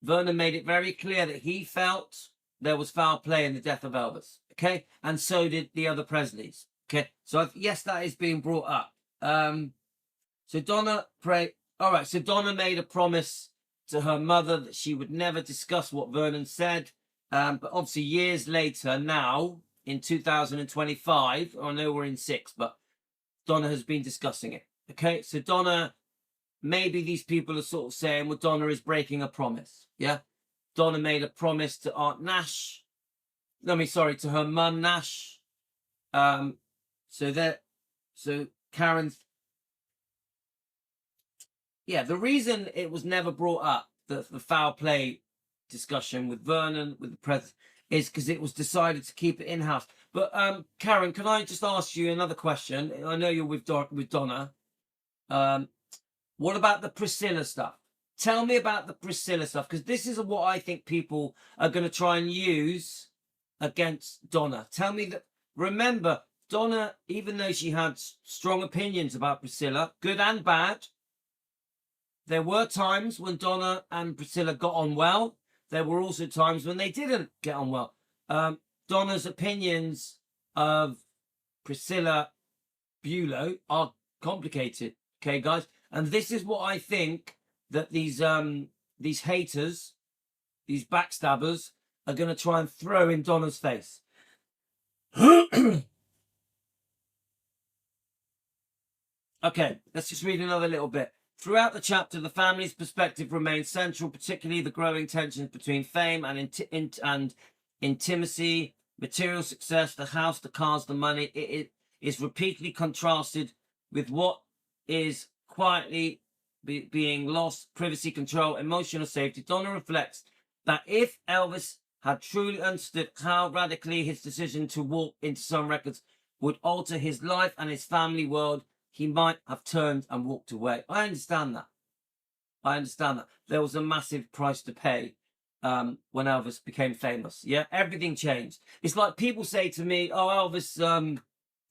made it very clear that he felt there was foul play in the death of Elvis. Okay. And so did the other Presleys. Okay. So yes, that is being brought up. So Donna all right. So Donna made a promise to her mother that she would never discuss what Vernon said. But obviously years later now, in 2025, I know we're in 6, but Donna has been discussing it. Okay, so Donna, maybe these people are sort of saying, well, Donna is breaking a promise. Yeah, Donna made a promise to Aunt Nash. To her mum Nash. So Karen's. Yeah, the reason it was never brought up, the foul play discussion with Vernon, with the press, is because it was decided to keep it in-house. But Karen, can I just ask you another question? I know you're with Donna. What about the Priscilla stuff? Tell me about the Priscilla stuff, because this is what I think people are going to try and use against Donna. Tell me that. Remember, Donna, even though she had strong opinions about Priscilla, good and bad, there were times when Donna and Priscilla got on well. There were also times when they didn't get on well. Donna's opinions of Priscilla Bulow are complicated. Okay, guys? And this is what I think that these haters, these backstabbers, are going to try and throw in Donna's face. Okay, let's just read another little bit. Throughout the chapter, the family's perspective remains central, particularly the growing tensions between fame and intimacy, material success, the house, the cars, the money. It is repeatedly contrasted with what is quietly being lost: privacy, control, emotional safety. Donna reflects that if Elvis had truly understood how radically his decision to walk into Sun Records would alter his life and his family world, he might have turned and walked away. I understand that. There was a massive price to pay when Elvis became famous. Yeah, everything changed. It's like people say to me, oh, Elvis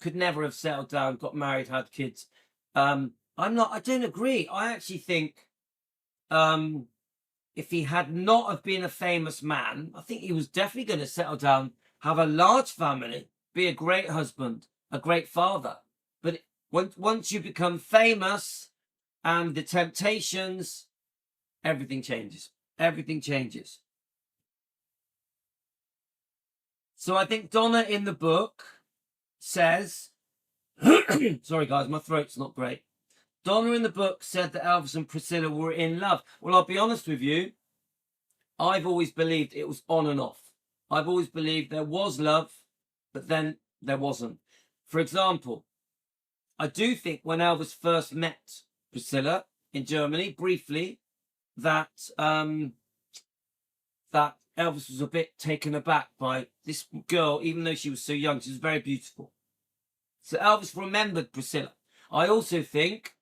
could never have settled down, got married, had kids. I don't agree. I actually think if he had not have been a famous man, I think he was definitely going to settle down, have a large family, be a great husband, a great father. But once you become famous and the temptations, everything changes. Everything changes. So I think Donna in the book says, sorry guys, my throat's not great. Donna in the book said that Elvis and Priscilla were in love. Well, I'll be honest with you. I've always believed it was on and off. I've always believed there was love, but then there wasn't. For example, I do think when Elvis first met Priscilla in Germany, briefly, that that Elvis was a bit taken aback by this girl, even though she was so young. She was very beautiful. So Elvis remembered Priscilla. I also think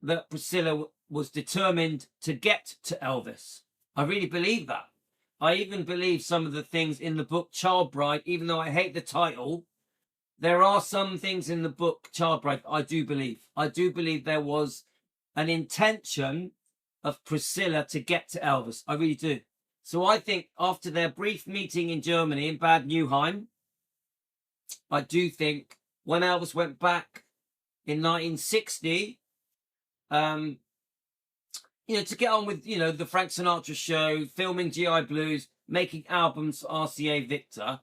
that Priscilla was determined to get to Elvis. I really believe that. I even believe some of the things in the book Child Bride, even though I hate the title, there are some things in the book Child Bride I do believe. I do believe there was an intention of Priscilla to get to Elvis. I really do. So I think after their brief meeting in Germany, in Bad Nauheim, I do think when Elvis went back in 1960, to get on with, the Frank Sinatra show, filming GI Blues, making albums for RCA Victor,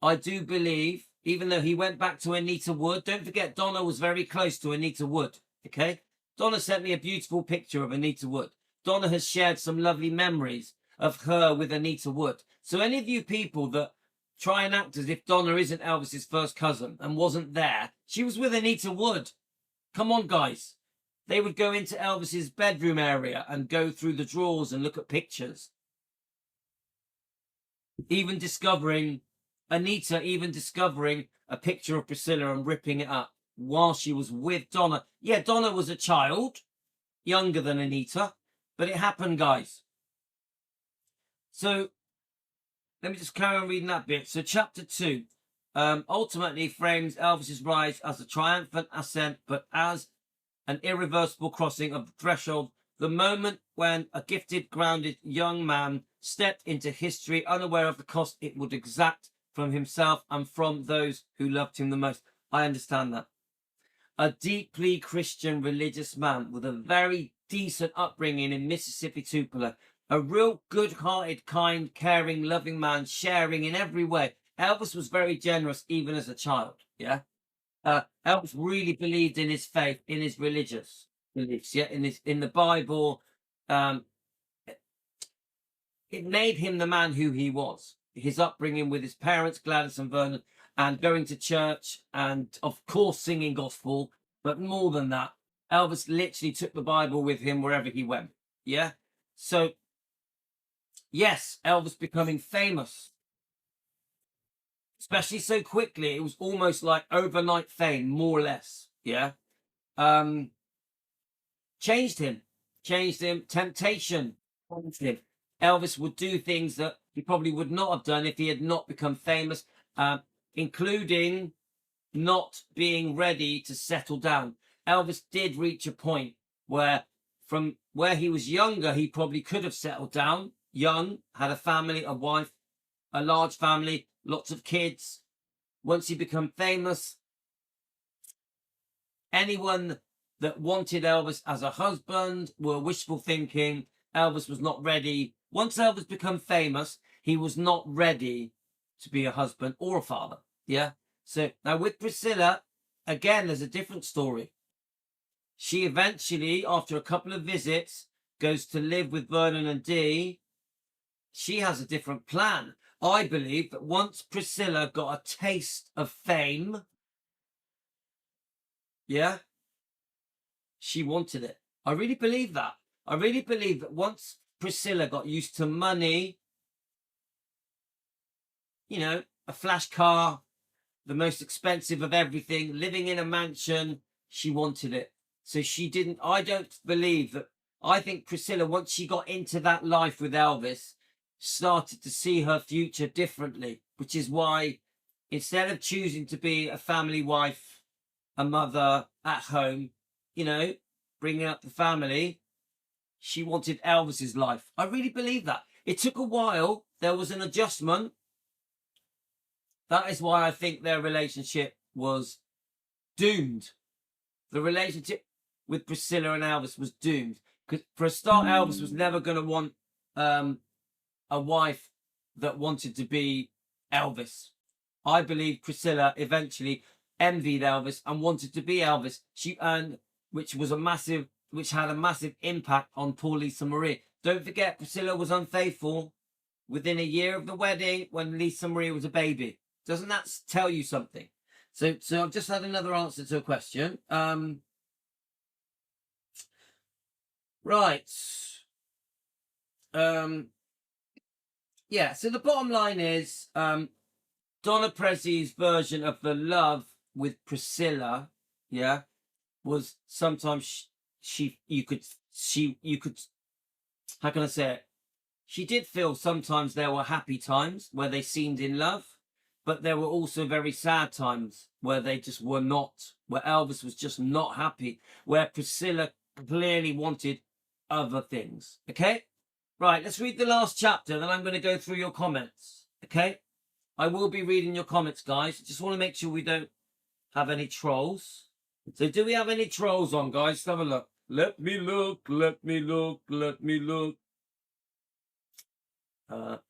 I do believe, even though he went back to Anita Wood, don't forget Donna was very close to Anita Wood. Okay. Donna sent me a beautiful picture of Anita Wood. Donna has shared some lovely memories of her with Anita Wood. So any of you people that try and act as if Donna isn't Elvis's first cousin and wasn't there, she was with Anita Wood. Come on, guys. They would go into Elvis's bedroom area and go through the drawers and look at pictures. Even discovering a picture of Priscilla and ripping it up while she was with Donna. Yeah, Donna was a child, younger than Anita, but it happened, guys. So let me just carry on reading that bit. So chapter 2 ultimately frames Elvis's rise as a triumphant ascent, but as an irreversible crossing of the threshold, the moment when a gifted, grounded young man stepped into history, unaware of the cost it would exact from himself and from those who loved him the most. I understand that. A deeply Christian religious man with a very decent upbringing in Mississippi Tupelo. A real good-hearted, kind, caring, loving man, sharing in every way. Elvis was very generous even as a child, yeah? Elvis really believed in his faith, in his religious beliefs, yeah? In the Bible. It made him the man who he was. His upbringing with his parents, Gladys and Vernon, and going to church and, of course, singing gospel. But more than that, Elvis literally took the Bible with him wherever he went. Yeah? So, yes, Elvis becoming famous, especially so quickly. It was almost like overnight fame, more or less. Yeah? Changed him. Temptation changed him. Elvis would do things that he probably would not have done if he had not become famous, including not being ready to settle down. Elvis did reach a point where, from where he was younger, he probably could have settled down, young, had a family, a wife, a large family, lots of kids. Once he became famous, anyone that wanted Elvis as a husband were wishful thinking. Elvis was not ready. Once Elvis became famous, he was not ready to be a husband or a father. Yeah. So now with Priscilla, again, there's a different story. She eventually, after a couple of visits, goes to live with Vernon and Dee. She has a different plan. I believe that once Priscilla got a taste of fame, yeah, she wanted it. I really believe that. I really believe that once Priscilla got used to money, you know, a flash car, the most expensive of everything, living in a mansion, she wanted it. So she didn't, I don't believe that, I think Priscilla, once she got into that life with Elvis, started to see her future differently, which is why instead of choosing to be a family wife, a mother at home, you know, bringing up the family, she wanted Elvis's life. I really believe that. It took a while. There was an adjustment. That is why I think their relationship was doomed. The relationship with Priscilla and Elvis was doomed. Because for a start, Elvis was never going to want a wife that wanted to be Elvis. I believe Priscilla eventually envied Elvis and wanted to be Elvis. She earned, which had a massive impact on poor Lisa Marie. Don't forget, Priscilla was unfaithful within a year of the wedding when Lisa Marie was a baby. Doesn't that tell you something? So I've just had another answer to a question. Right. Yeah, so the bottom line is Donna Presley's version of the love with Priscilla, yeah, was sometimes you could how can I say it? She did feel sometimes there were happy times where they seemed in love, but there were also very sad times where they just were not, where Elvis was just not happy, where Priscilla clearly wanted other things. Okay? Right, let's read the last chapter, then I'm going to go through your comments. Okay? I will be reading your comments, guys. Just want to make sure we don't have any trolls. So do we have any trolls on, guys? Let's have a look. Let me look, let me look, let me look. All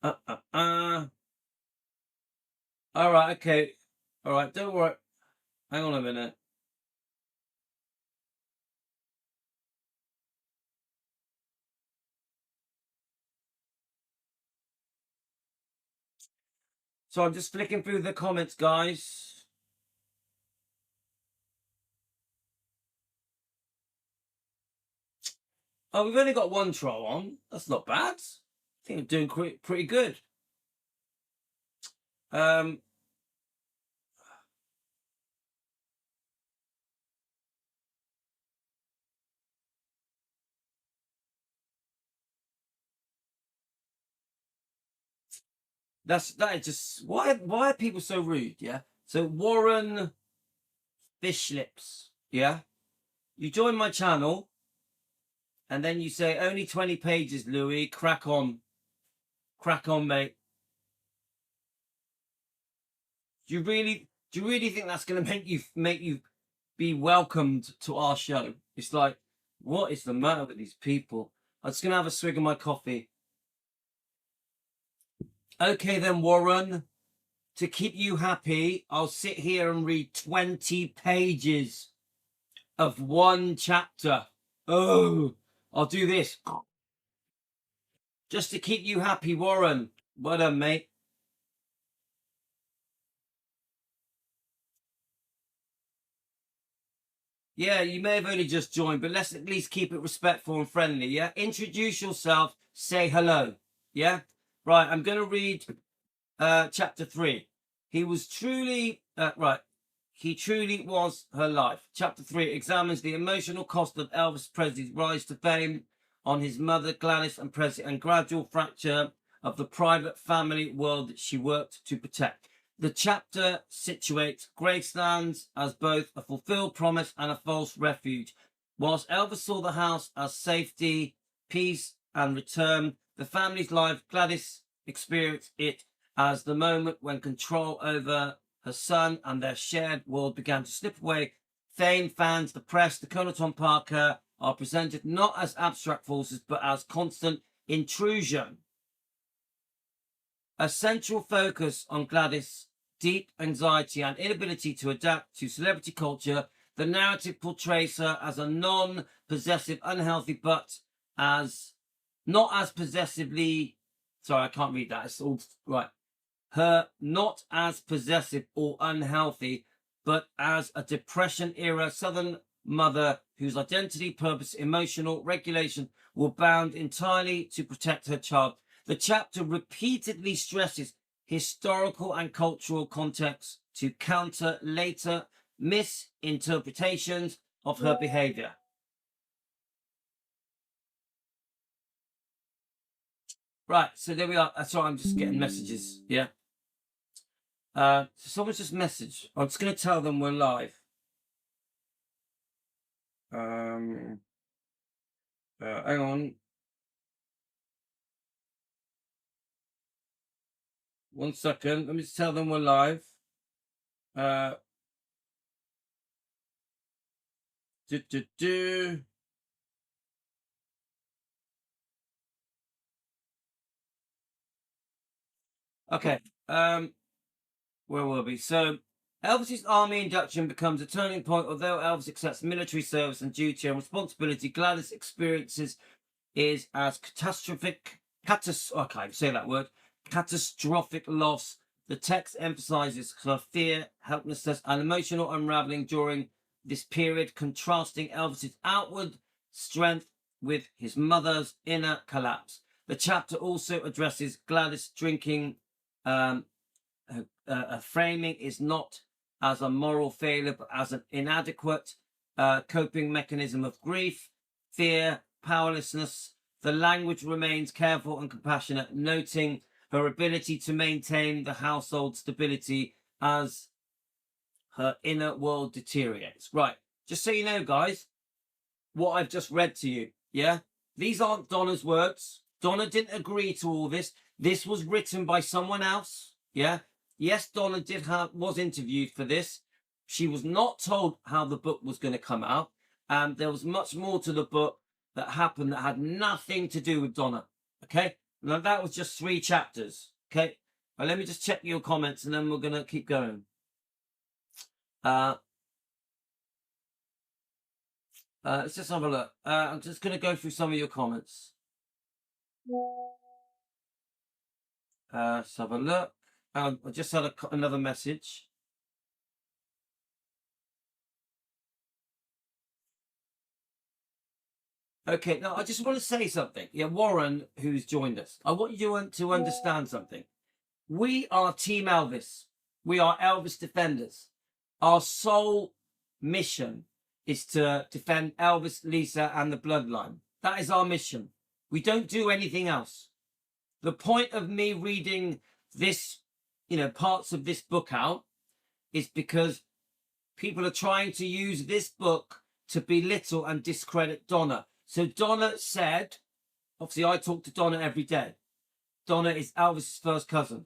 right, okay. All right, don't worry. Hang on a minute. So I'm just flicking through the comments, guys. Oh, we've only got one troll on. That's not bad. I think I'm doing pretty good. That is just why are people so rude? Yeah. So Warren Fishlips, yeah. You join my channel, and then you say only 20 pages, Louis. Crack on, mate. Do you really think that's going to make you be welcomed to our show? It's like, what is the matter with these people? I'm just going to have a swig of my coffee. Okay then, Warren. To keep you happy, I'll sit here and read 20 pages of one chapter. Oh, I'll do this. Just to keep you happy, Warren. Well done, mate. Yeah, you may have only just joined, but let's at least keep it respectful and friendly, yeah? Introduce yourself, say hello, yeah? Right, I'm going to read chapter 3. He was truly, he truly was her life. Chapter 3 examines the emotional cost of Elvis Presley's rise to fame on his mother, Gladys, and Presley, and gradual fracture of the private family world that she worked to protect. The chapter situates Graceland as both a fulfilled promise and a false refuge. Whilst Elvis saw the house as safety, peace, and return, the family's life, Gladys experienced it as the moment when control over her son and their shared world began to slip away. Fame, fans, the press, the Colonel Tom Parker are presented not as abstract forces, but as constant intrusion. A central focus on Gladys' deep anxiety and inability to adapt to celebrity culture, the narrative portrays her as a non-possessive, unhealthy, but as not as possessively. Sorry, I can't read that. It's all right. Her not as possessive or unhealthy, but as a Depression-era Southern mother whose identity, purpose, emotional regulation were bound entirely to protect her child. The chapter repeatedly stresses historical and cultural context to counter later misinterpretations of her behavior. Right, so there we are. Sorry, I'm just getting messages. Yeah. So someone's just messaged. I'm just going to tell them we're live. Hang on. 1 second. Let me just tell them we're live. Okay. Where will we? So, Elvis's army induction becomes a turning point. Although Elvis accepts military service and duty and responsibility, Gladys experiences is as catastrophic. I can't say that word. Catastrophic loss. The text emphasizes her fear, helplessness, and emotional unraveling during this period, contrasting Elvis's outward strength with his mother's inner collapse. The chapter also addresses Gladys drinking. Framing is not as a moral failure, but as an inadequate coping mechanism of grief, fear, powerlessness. The language remains careful and compassionate, noting her ability to maintain the household stability as her inner world deteriorates. Right, just so you know, guys, what I've just read to you, yeah? These aren't Donna's words. Donna didn't agree to all this. This was written by someone else, yeah? Yes, Donna was interviewed for this. She was not told how the book was going to come out. And there was much more to the book that happened that had nothing to do with Donna. Okay? Now, that was just 3 chapters. Okay? Well, let me just check your comments and then we're going to keep going. Let's just have a look. I'm just going to go through some of your comments. Let's have a look. I just had another message. Okay, now I just want to say something. Yeah, Warren, who's joined us, I want you to understand something. We are Team Elvis. We are Elvis defenders. Our sole mission is to defend Elvis, Lisa, and the bloodline. That is our mission. We don't do anything else. The point of me reading this, parts of this book out is because people are trying to use this book to belittle and discredit Donna. So Donna said, obviously I talk to Donna every day. Donna is Elvis's first cousin.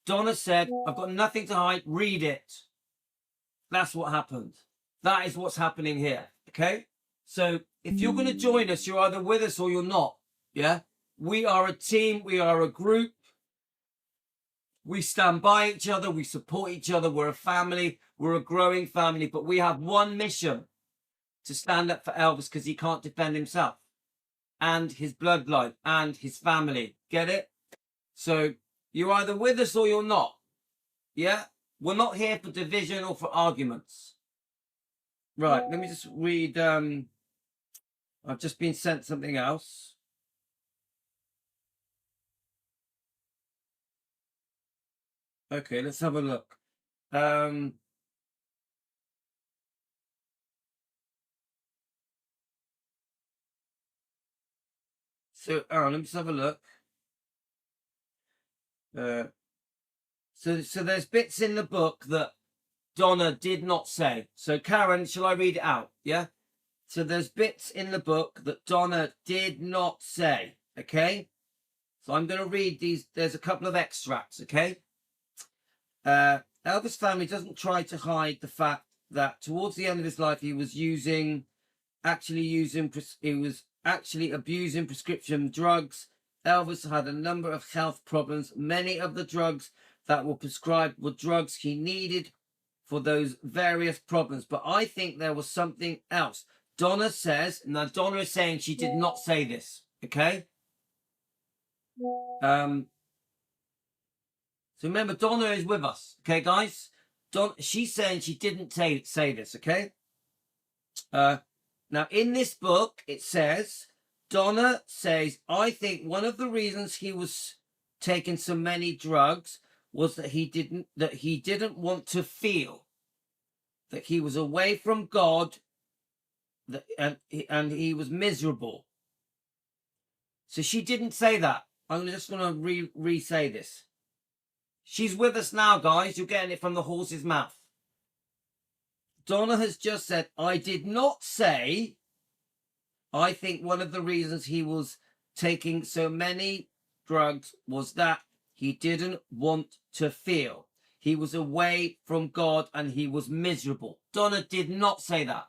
Donna said, I've got nothing to hide, read it. That's what happened. That is what's happening here, okay? So if you're going to join us, you're either with us or you're not, yeah? We are a team, we are a group. We stand by each other, we support each other, we're a family, we're a growing family, but we have one mission, to stand up for Elvis because he can't defend himself and his bloodline and his family. Get it? So you're either with us or you're not. Yeah? We're not here for division or for arguments. Right, let me just read. I've just been sent something else. Okay, let's have a look. So, let me just have a look. So there's bits in the book that Donna did not say. So, Karen, shall I read it out? Yeah? So there's bits in the book that Donna did not say, okay? So I'm going to read these. There's a couple of extracts, okay? Elvis' family doesn't try to hide the fact that towards the end of his life, he was actually abusing prescription drugs. Elvis had a number of health problems. Many of the drugs that were prescribed were drugs he needed for those various problems. But I think there was something else. Donna says, now Donna is saying she did not say this, okay? So remember, Donna is with us, okay, guys? She's saying she didn't say this, okay? Now, in this book, it says, Donna says, I think one of the reasons he was taking so many drugs was that he didn't want to feel that he was away from God, and he was miserable. So she didn't say that. I'm just going to re-say this. She's with us now, guys. You're getting it from the horse's mouth. Donna has just said, I did not say, I think one of the reasons he was taking so many drugs was that he didn't want to feel. He was away from God and he was miserable. Donna did not say that.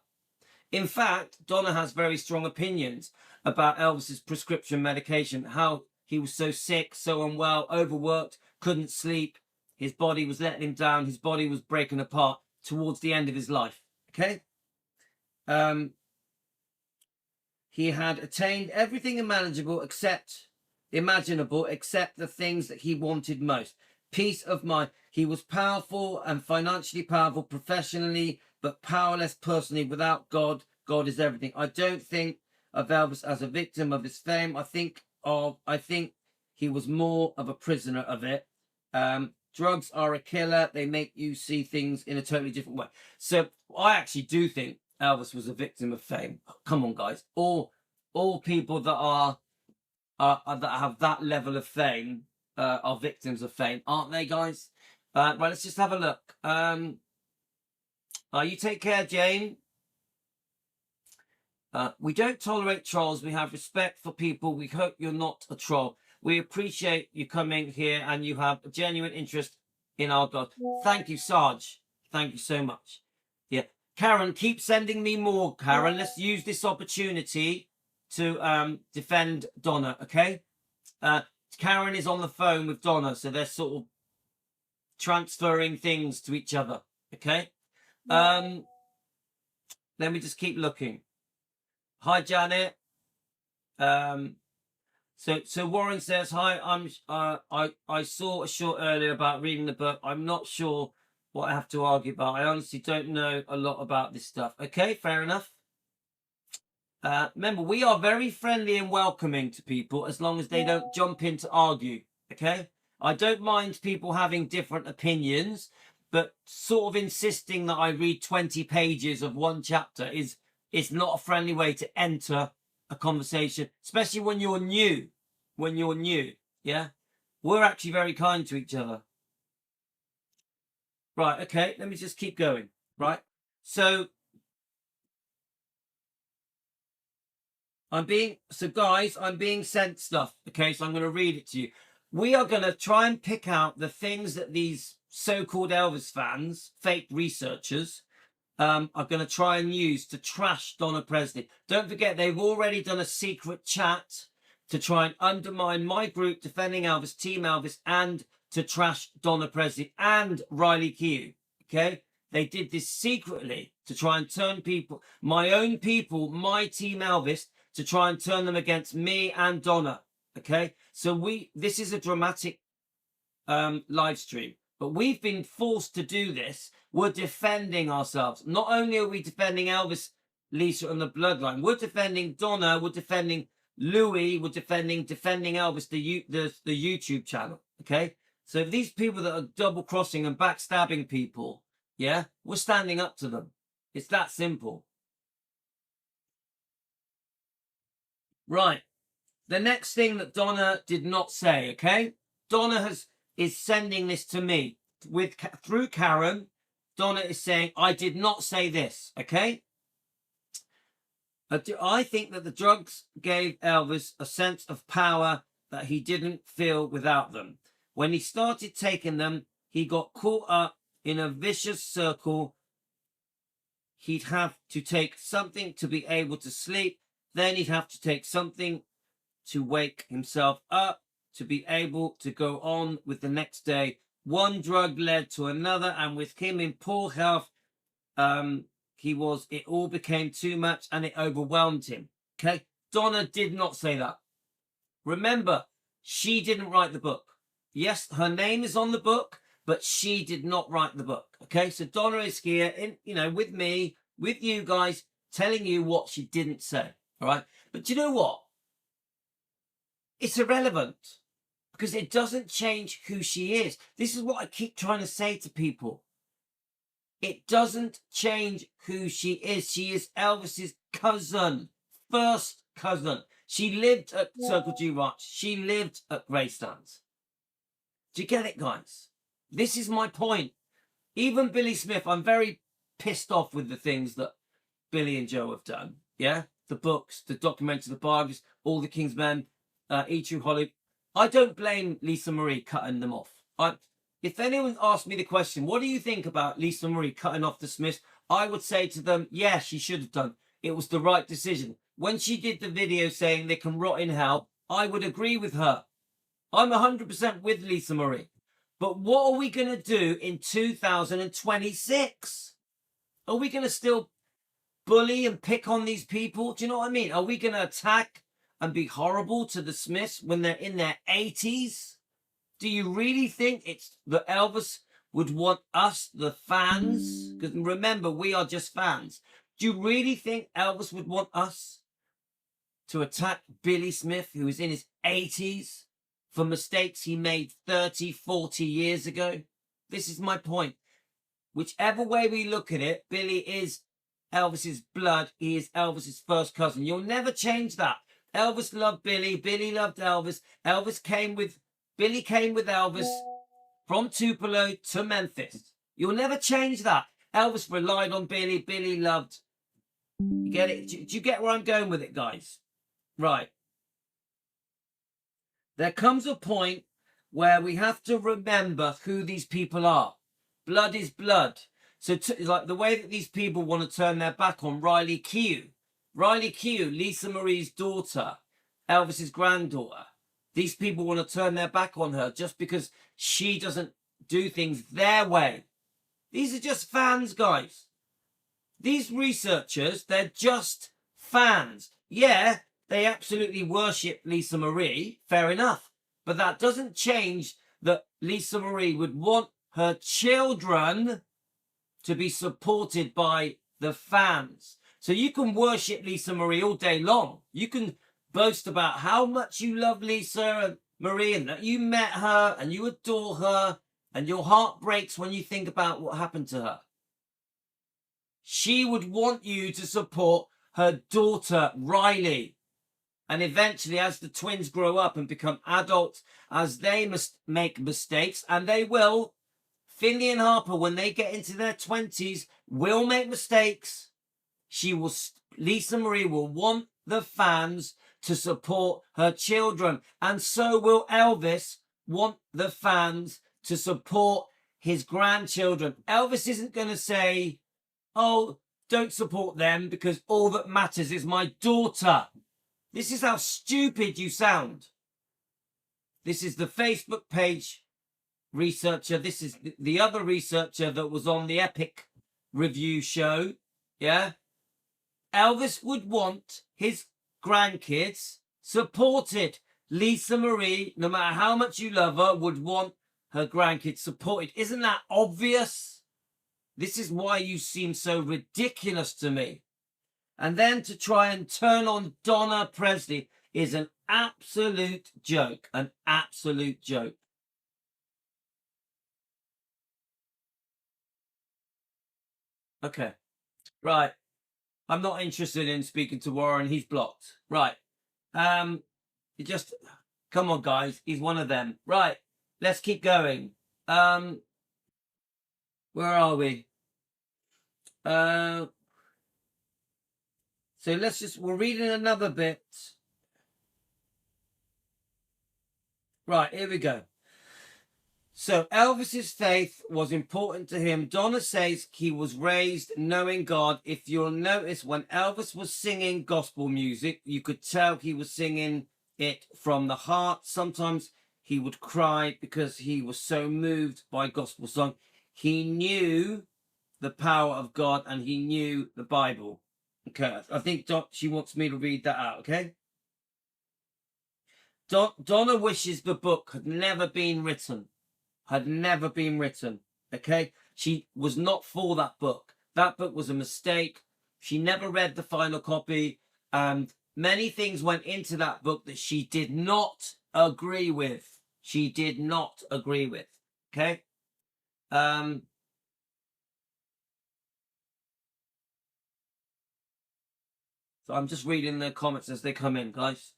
In fact, Donna has very strong opinions about Elvis's prescription medication, how he was so sick, so unwell, overworked, couldn't sleep. His body was letting him down. His body was breaking apart towards the end of his life. Okay? He had attained everything imaginable except the things that he wanted most. Peace of mind. He was powerful and financially powerful professionally, but powerless personally. Without God, God is everything. I don't think of Elvis as a victim of his fame. I think he was more of a prisoner of it. Drugs are a killer. They make you see things in a totally different way. So I actually do think Elvis was a victim of fame. Come on, guys. All people that have that level of fame are victims of fame, aren't they, guys? Right, let's just have a look. You take care, Jane. We don't tolerate trolls. We have respect for people. We hope you're not a troll. We appreciate you coming here and you have a genuine interest in our God. Thank you, Sarge. Thank you so much. Yeah. Karen, keep sending me more, Karen. Let's use this opportunity to defend Donna, okay? Karen is on the phone with Donna, so they're sort of transferring things to each other, okay? Let me just keep looking. Hi, Janet. So Warren says, hi, I saw a short earlier about reading the book. I'm not sure what I have to argue about. I honestly don't know a lot about this stuff. Okay, fair enough. Remember, we are very friendly and welcoming to people as long as they don't jump in to argue. Okay, I don't mind people having different opinions, but sort of insisting that I read 20 pages of one chapter is not a friendly way to enter a conversation, especially when you're new. Yeah, we're actually very kind to each other. Right, okay, let me just keep going. Right, so guys, I'm being sent stuff. Okay, so I'm going to read it to you. We are going to try and pick out the things that these so-called Elvis fans, fake researchers, are going to try and use to trash Donna Presley. Don't forget, they've already done a secret chat to try and undermine my group, Defending Elvis, Team Elvis, and to trash Donna Presley and Riley Keough. Okay? They did this secretly to try and turn people, my own people, my Team Elvis, to try and turn them against me and Donna. Okay? So this is a dramatic live stream. But we've been forced to do this. We're defending ourselves. Not only are we defending Elvis, Lisa, and the bloodline, we're defending Donna, we're defending Louis, we're defending Elvis, the YouTube channel. Okay? So these people that are double crossing and backstabbing people, yeah, we're standing up to them. It's that simple. Right. The next thing that Donna did not say, okay? Donna is sending this to me through Karen. Donna is saying, I did not say this, okay? I think that the drugs gave Elvis a sense of power that he didn't feel without them. When he started taking them, he got caught up in a vicious circle. He'd have to take something to be able to sleep. Then he'd have to take something to wake himself up, to be able to go on with the next day. One drug led to another, and with him in poor health, it all became too much and it overwhelmed him. Okay? Donna did not say that. Remember, she didn't write the book. Yes, her name is on the book, but she did not write the book. Okay? So Donna is here, with me, with you guys, telling you what she didn't say. All right? But you know what? It's irrelevant because it doesn't change who she is. This is what I keep trying to say to people. It doesn't change who she is. She is Elvis's cousin, first cousin. She lived at Circle G Ranch. She lived at Greystones. Do you get it, guys? This is my point. Even Billy Smith, I'm very pissed off with the things that Billy and Joe have done. Yeah? The books, the documentaries, the biographies, All the King's Men, E. True Hollywood. I don't blame Lisa Marie cutting them off. If anyone asked me the question, what do you think about Lisa Marie cutting off the Smiths? I would say to them, yeah, she should have done. It was the right decision. When she did the video saying they can rot in hell, I would agree with her. I'm 100% with Lisa Marie. But what are we going to do in 2026? Are we going to still bully and pick on these people? Do you know what I mean? Are we going to attack and be horrible to the Smiths when they're in their 80s? Do you really think it's that Elvis would want us, the fans? Because remember, we are just fans. Do you really think Elvis would want us to attack Billy Smith, who is in his 80s, for mistakes he made 30, 40 years ago? This is my point. Whichever way we look at it, Billy is Elvis's blood. He is Elvis's first cousin. You'll never change that. Elvis loved Billy. Billy loved Elvis. Billy came with Elvis from Tupelo to Memphis. You'll never change that. Elvis relied on Billy. Billy loved. You get it? Do you get where I'm going with it, guys? Right. There comes a point where we have to remember who these people are. Blood is blood. So like the way that these people want to turn their back on Riley Keough. Riley Keough, Lisa Marie's daughter, Elvis's granddaughter. These people want to turn their back on her just because she doesn't do things their way. These are just fans, guys. These researchers, they're just fans. Yeah, they absolutely worship Lisa Marie, fair enough. But that doesn't change that Lisa Marie would want her children to be supported by the fans. So you can worship Lisa Marie all day long. You can boast about how much you love Lisa Marie and that you met her and you adore her, and your heart breaks when you think about what happened to her. She would want you to support her daughter, Riley. And eventually, as the twins grow up and become adults, as they must make mistakes, and they will, Finley and Harper, when they get into their 20s, will make mistakes. Lisa Marie will want the fans to support her children. And so will Elvis want the fans to support his grandchildren. Elvis isn't going to say, oh, don't support them because all that matters is my daughter. This is how stupid you sound. This is the Facebook page researcher. This is the other researcher that was on the Epic review show. Yeah. Elvis would want his grandkids supported. Lisa Marie, no matter how much you love her, would want her grandkids supported. Isn't that obvious? This is why you seem so ridiculous to me. And then to try and turn on Donna Presley is an absolute joke. An absolute joke. Okay. Right. I'm not interested in speaking to Warren. He's blocked. Right. You just... Come on, guys. He's one of them. Right. Let's keep going. Where are we? So we're reading another bit. Right, here we go. So Elvis's faith was important to him. Donna says he was raised knowing God. If you'll notice, when Elvis was singing gospel music, you could tell he was singing it from the heart. Sometimes he would cry because he was so moved by gospel song. He knew the power of God and he knew the Bible. Okay, I think she wants me to read that out, okay? Donna wishes the book had never been written. Had never been written, okay? She was not for that book. That book was a mistake. She never read the final copy. And many things went into that book that she did not agree with. She did not agree with, okay? So I'm just reading the comments as they come in, guys.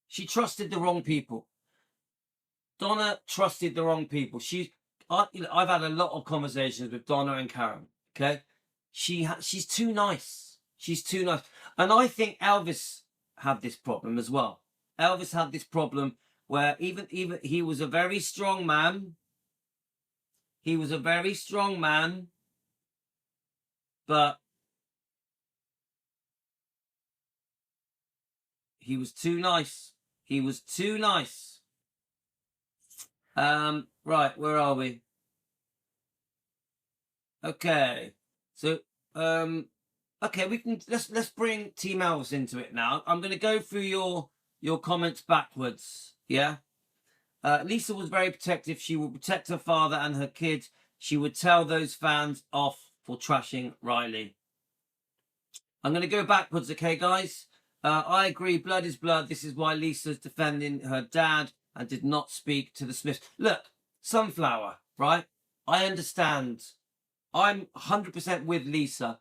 She trusted the wrong people. Donna trusted the wrong people. I've had a lot of conversations with Donna and Karen. Okay, she's too nice. She's too nice, and I think Elvis had this problem as well. Elvis had this problem where even he was a very strong man. He was a very strong man. But he was too nice. He was too nice. Right, where are we? Okay. So, okay, let's bring Team Elvis into it now. I'm going to go through your comments backwards. Yeah. Lisa was very protective. She would protect her father and her kids. She would tell those fans off for trashing Riley. I'm going to go backwards, okay, guys? I agree, blood is blood. This is why Lisa's defending her dad and did not speak to the Smiths. Look, Sunflower, right? I understand. I'm 100% with Lisa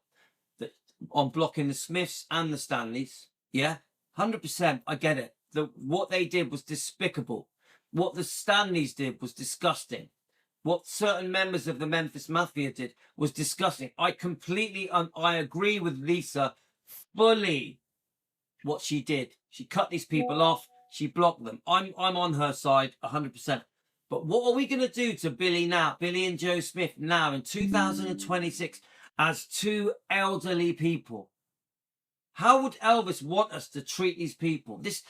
on blocking the Smiths and the Stanleys. Yeah, 100%. I get it. What they did was despicable. What the Stanleys did was disgusting. What certain members of the Memphis Mafia did was disgusting. I agree with Lisa fully what she did. She cut these people off. She blocked them. I'm on her side 100%. But what are we going to do to Billy and Joe Smith now in 2026 as two elderly people? How would Elvis want us to treat these people? This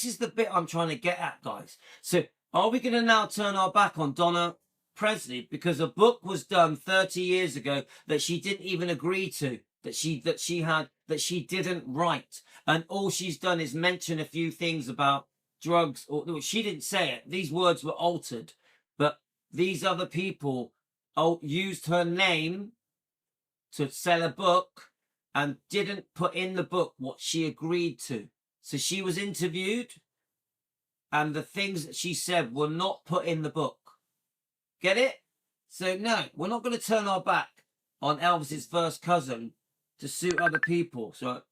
is the bit I'm trying to get at, guys. So are we going to now turn our back on Donna Presley because a book was done 30 years ago that she didn't even agree to? that she didn't write, and all she's done is mention a few things about drugs. Or she didn't say it. These words were altered, but these other people used her name to sell a book and didn't put in the book what she agreed to. So she was interviewed, and the things that she said were not put in the book. Get it? So no, we're not going to turn our back on Elvis's first cousin to suit other people. So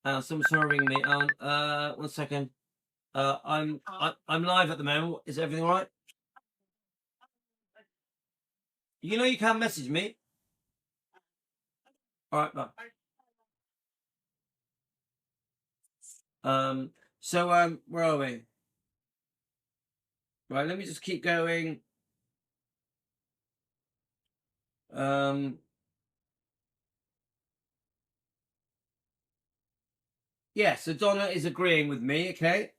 someone's trying to ring me. 1 second. I'm live at the moment. Is everything all right? You know you can message me. All right, bye. So where are we? Right, let me just keep going. Yeah, so Donna is agreeing with me, okay?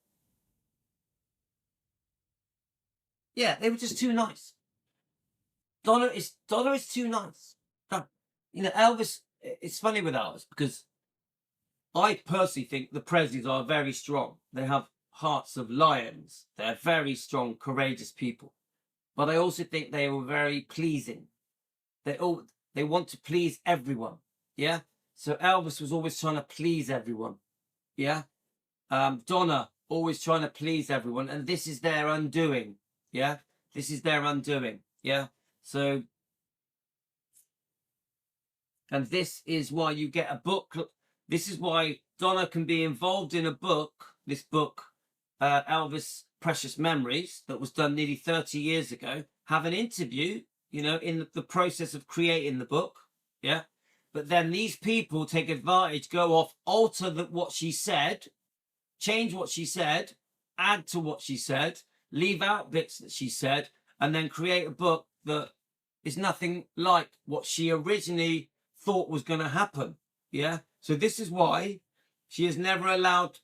Yeah, they were just too nice. Donna is too nice. You know, Elvis, it's funny with Elvis because I personally think the Presleys are very strong. They have hearts of lions. They're very strong, courageous people. But I also think they were very pleasing. They want to please everyone. Yeah. So Elvis was always trying to please everyone. Yeah. Donna always trying to please everyone, and this is their undoing. Yeah. This is their undoing. Yeah. So, and this is why you get a book. This is why Donna can be involved in a book. This book, Elvis Precious Memories, that was done nearly 30 years ago. Have an interview, you know, in the process of creating the book. Yeah. But then these people take advantage, go off, alter what she said, change what she said, add to what she said, leave out bits that she said, and then create a book that is nothing like what she originally thought was going to happen. Yeah. So this is why she has never allowed,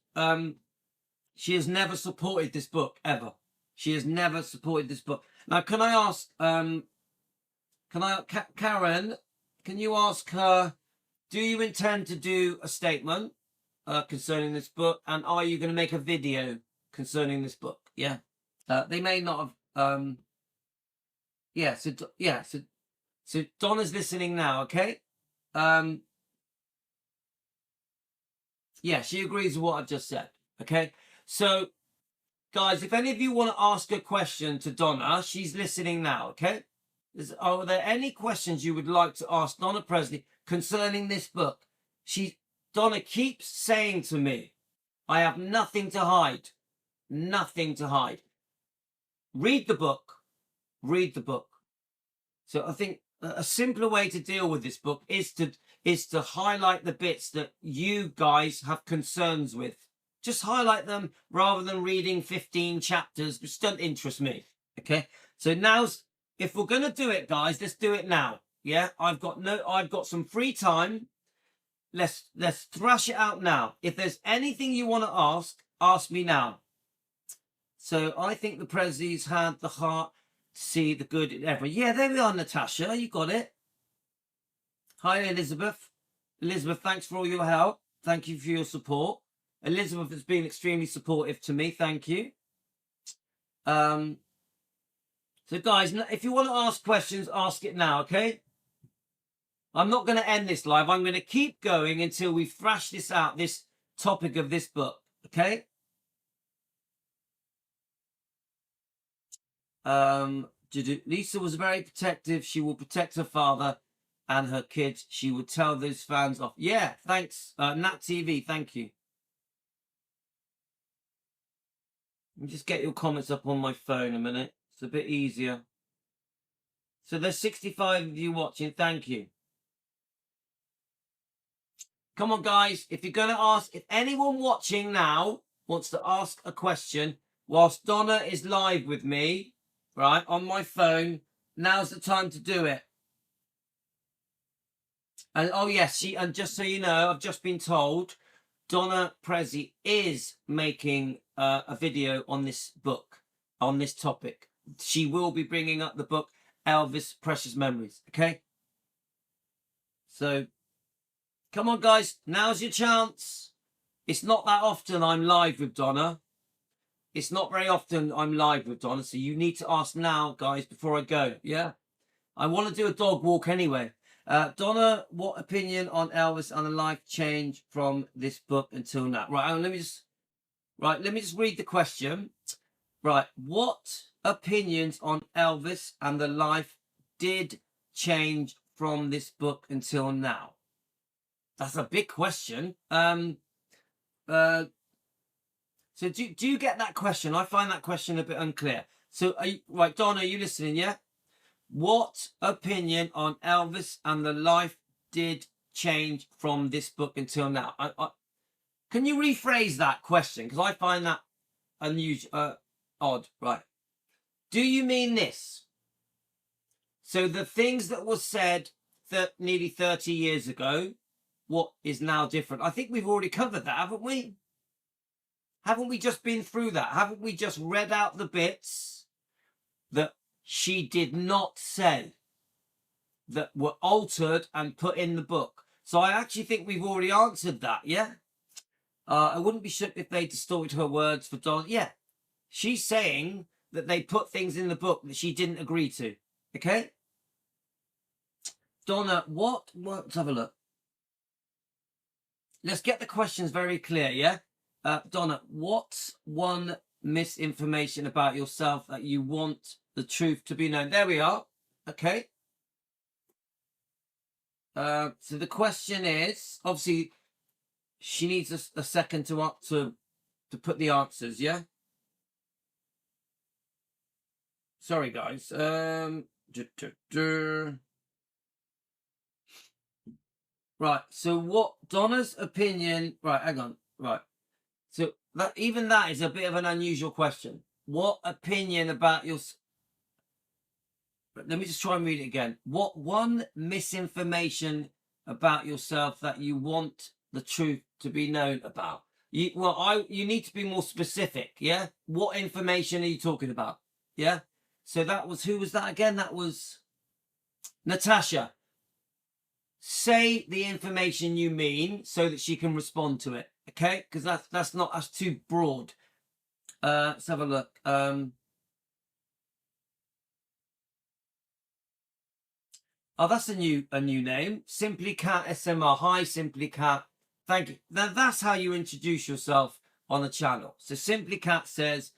she has never supported this book ever. She has never supported this book. Now, can I ask, Karen, can you ask her, do you intend to do a statement concerning this book? And are you going to make a video concerning this book? Yeah. They may not have, yeah. So Donna's listening now. Okay. Yeah, she agrees with what I've just said. Okay. So guys, if any of you want to ask a question to Donna, she's listening now. Okay. Are there any questions you would like to ask Donna Presley concerning this book? Donna keeps saying to me, I have nothing to hide. Nothing to hide. Read the book. Read the book. So I think a simpler way to deal with this book is to highlight the bits that you guys have concerns with. Just highlight them rather than reading 15 chapters, which don't interest me. Okay. So if we're going to do it, guys, let's do it now. Yeah. I've got some free time. Let's thrash it out now. If there's anything you want to ask me now. So I think the Presleys had the heart to see the good in everyone. Yeah, there we are, Natasha. You got it. Hi, Elizabeth. Elizabeth, thanks for all your help. Thank you for your support. Elizabeth has been extremely supportive to me. Thank you. So, guys, if you want to ask questions, ask it now, okay? I'm not going to end this live. I'm going to keep going until we thrash this out, this topic of this book, okay? Lisa was very protective. She will protect her father and her kids. She would tell those fans off. Yeah, thanks, Nat TV. Thank you. Let me just get your comments up on my phone a minute. It's a bit easier. So there's 65 of you watching. Thank you. Come on, guys. If you're going to ask, if anyone watching now wants to ask a question whilst Donna is live with me, right, on my phone, now's the time to do it. And oh yes, and just so you know, I've just been told Donna Presley is making a video on this book, on this topic. She will be bringing up the book Elvis Precious Memories. Okay. So Come on, guys. Now's your chance. It's not that often I'm live with Donna. It's not very often I'm live with Donna, so you need to ask now, guys, before I go. Yeah? I want to do a dog walk anyway. Donna, what opinion on Elvis and the life change from this book until now? Right, let me just read the question. Right, what opinions on Elvis and the life did change from this book until now? That's a big question. So do you get that question? I find that question a bit unclear. So, right, Donna, are you listening? Yeah. What opinion on Elvis and the life did change from this book until now? Can you rephrase that question? Because I find that unusual, odd. Right. Do you mean this? So the things that were said nearly 30 years ago, what is now different? I think we've already covered that, haven't we? Haven't we just been through that? Haven't we just read out the bits that she did not say that were altered and put in the book? So I actually think we've already answered that, yeah? I wouldn't be shocked if they distorted her words for Donna. Yeah, she's saying that they put things in the book that she didn't agree to, okay? Donna, let's have a look. Let's get the questions very clear, yeah? Donna, what's one misinformation about yourself that you want the truth to be known? There we are. Okay. So the question is, obviously, she needs a second to put the answers, yeah? Sorry, guys. Right, so what Donna's opinion... Right, hang on. Right. So that is a bit of an unusual question. What opinion about your... Let me just try and read it again. What one misinformation about yourself that you want the truth to be known about? You need to be more specific, yeah? What information are you talking about? Yeah? So that was... Who was that again? That was Natasha. Say the information you mean so that she can respond to it, okay? Because that's too broad. Let's have a look. Oh, that's a new name. Simply Cat SMR. Hi, Simply Cat. Thank you. Now that's how you introduce yourself on the channel. So Simply Cat says,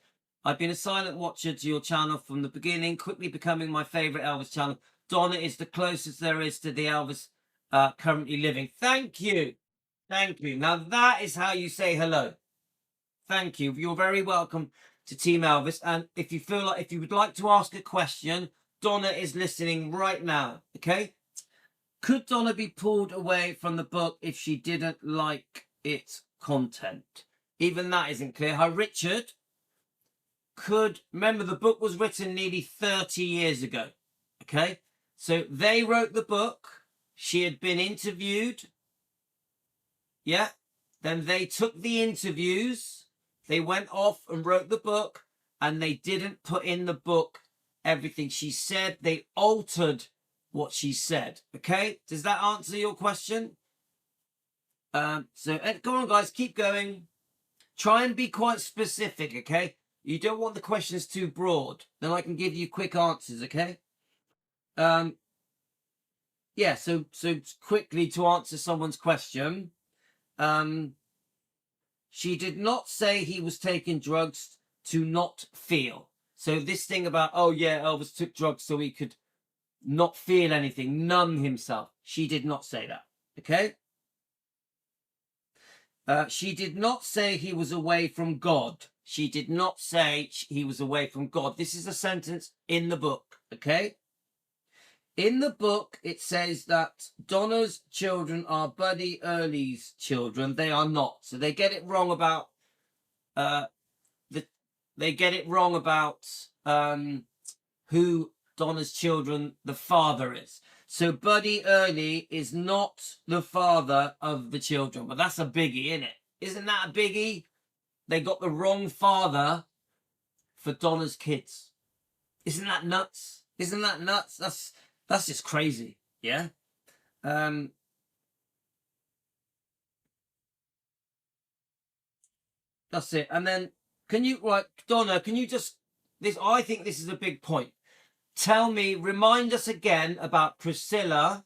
I've been a silent watcher to your channel from the beginning, quickly becoming my favorite Elvis channel. Donna is the closest there is to the Elvis currently living. Thank you. Thank you. Now that is how you say hello. Thank you. You're very welcome to Team Elvis. And if you would like to ask a question, Donna is listening right now. Okay. Could Donna be pulled away from the book if she didn't like its content? Even that isn't clear. Hi, Richard. Remember the book was written nearly 30 years ago. Okay. So they wrote the book. She had been interviewed. Yeah. Then they took the interviews. They went off and wrote the book. And they didn't put in the book everything she said. They altered what she said. Okay. Does that answer your question? So go on, guys. Keep going. Try and be quite specific. Okay. You don't want the questions too broad. Then I can give you quick answers. Okay. Yeah, so quickly to answer someone's question, she did not say he was taking drugs to not feel. So this thing about, oh yeah, Elvis took drugs so he could not feel anything, numb himself. She did not say that, okay? She did not say he was away from God. She did not say he was away from God. This is a sentence in the book, okay? In the book, it says that Donna's children are Buddy Early's children. They are not. So they get it wrong about who Donna's children, the father is. So Buddy Early is not the father of the children. But that's a biggie, isn't it? Isn't that a biggie? They got the wrong father for Donna's kids. Isn't that nuts? Isn't that nuts? That's just crazy, yeah? That's it. And then can you, right, Donna, can you just, this, I think this is a big point. Tell me, remind us again about Priscilla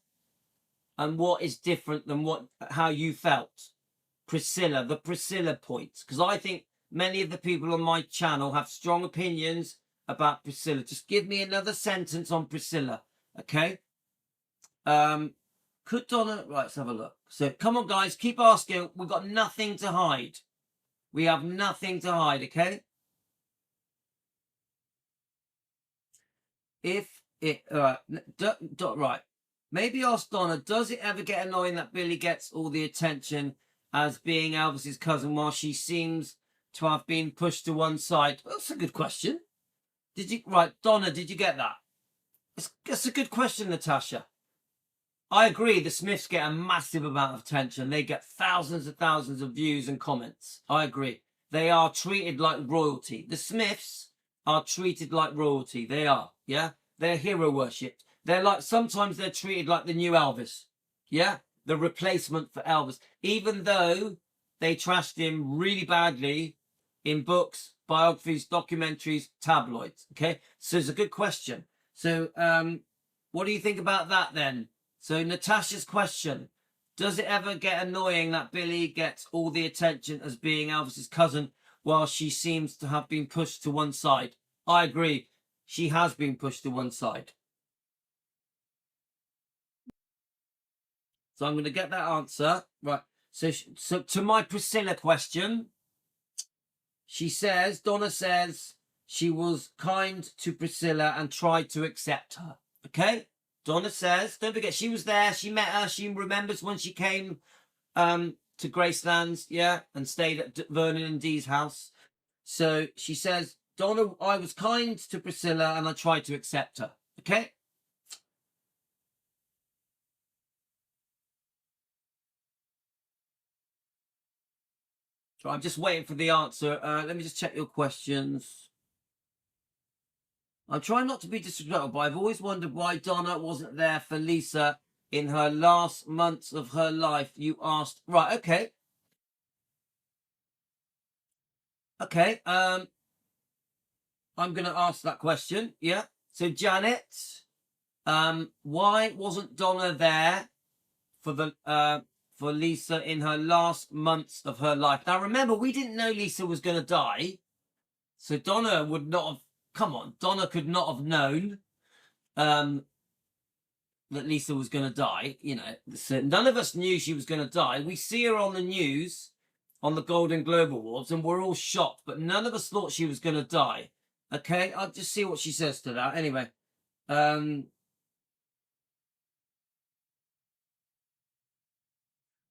and what is different than how you felt. Priscilla, the Priscilla points. Because I think many of the people on my channel have strong opinions about Priscilla. Just give me another sentence on Priscilla, okay? Could Donna... Right, let's have a look. So, come on, guys, keep asking. We've got nothing to hide. We have nothing to hide, okay? If it... right. Maybe ask Donna, does it ever get annoying that Billy gets all the attention as being Elvis's cousin while she seems to have been pushed to one side? That's a good question. Did you... Right, Donna, did you get that? That's a good question, Natasha. I agree, the Smiths get a massive amount of attention. They get thousands and thousands of views and comments. I agree. They are treated like royalty. The Smiths are treated like royalty. They are, yeah? They're hero worshipped. They're like, sometimes they're treated like the new Elvis, yeah? The replacement for Elvis. Even though they trashed him really badly in books, biographies, documentaries, tabloids, okay? So it's a good question. So what do you think about that then? So Natasha's question, does it ever get annoying that Billy gets all the attention as being Elvis's cousin while she seems to have been pushed to one side? I agree. She has been pushed to one side. So I'm going to get that answer. Right. So to my Priscilla question, she says, Donna says she was kind to Priscilla and tried to accept her. Okay? Donna says, don't forget, she was there. She met her. She remembers when she came to Gracelands, yeah, and stayed at Vernon and Dee's house. So she says, Donna, I was kind to Priscilla and I tried to accept her. Okay? So I'm just waiting for the answer. Let me just check your questions. I'm trying not to be disrespectful, but I've always wondered why Donna wasn't there for Lisa in her last months of her life. You asked. Right, okay. Okay, I'm going to ask that question, yeah? So, Janet, why wasn't Donna there for Lisa in her last months of her life? Now, remember, we didn't know Lisa was going to die, so Donna would not have... Come on, Donna could not have known that Lisa was going to die, you know. So none of us knew she was going to die. We see her on the news, on the Golden Globe Awards, and we're all shocked, but none of us thought she was going to die. Okay, I'll just see what she says to that. Anyway,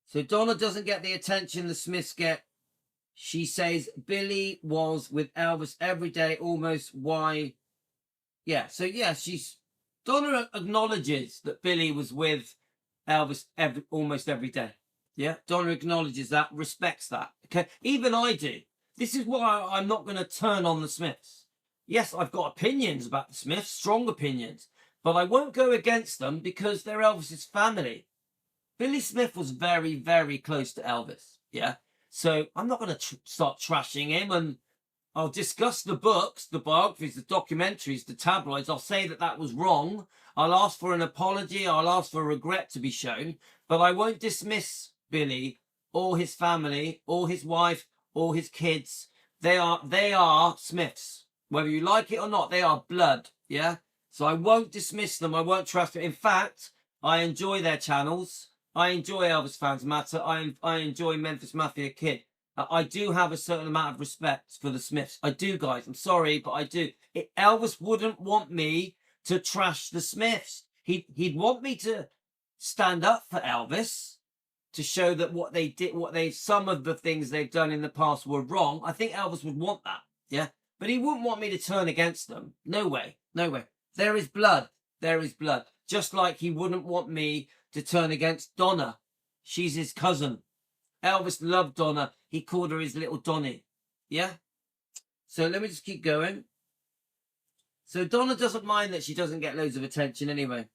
so Donna doesn't get the attention the Smiths get. She says Billy was with Elvis every day, almost. Why? Yeah, so yeah, Donna acknowledges that Billy was with Elvis almost every day. Yeah, Donna acknowledges that, respects that. Okay, even I do. This is why I'm not going to turn on the Smiths. Yes, I've got opinions about the Smiths, strong opinions, but I won't go against them because they're Elvis's family. Billy Smith was very, very close to Elvis. Yeah. So I'm not going to start trashing him, and I'll discuss the books, the biographies, the documentaries, the tabloids. I'll say that that was wrong. I'll ask for an apology. I'll ask for regret to be shown, but I won't dismiss Billy or his family or his wife or his kids. They are Smiths. Whether you like it or not, they are blood. Yeah. So I won't dismiss them. I won't trash them. In fact, I enjoy their channels. I enjoy Elvis Fans Matter. I enjoy Memphis Mafia Kid. I do have a certain amount of respect for the Smiths. I do, guys. I'm sorry, but I do. Elvis wouldn't want me to trash the Smiths. He'd want me to stand up for Elvis, to show that what they did, some of the things they've done in the past were wrong. I think Elvis would want that, yeah? But he wouldn't want me to turn against them. No way. No way. There is blood. There is blood. Just like he wouldn't want me to turn against Donna. She's his cousin. Elvis loved Donna. He called her his little Donny. Yeah? So let me just keep going. So Donna doesn't mind that she doesn't get loads of attention anyway.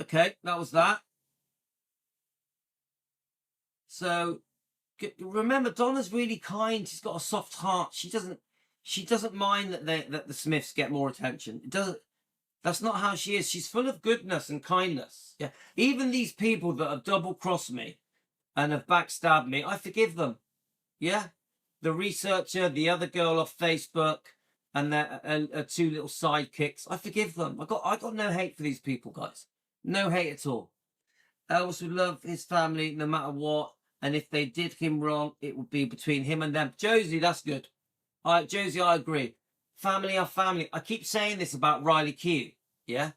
Okay, that was that. So, remember, Donna's really kind. She's got a soft heart. She doesn't mind that the Smiths get more attention. It doesn't. That's not how she is. She's full of goodness and kindness. Yeah. Even these people that have double-crossed me and have backstabbed me, I forgive them. Yeah. The researcher, the other girl off Facebook, and their two little sidekicks, I forgive them. I got no hate for these people, guys. No hate at all. Elvis would love his family no matter what, and if they did him wrong, it would be between him and them. Josie, that's good. All right, Josie, I agree. Family are family. I keep saying this about Riley Keough, yeah?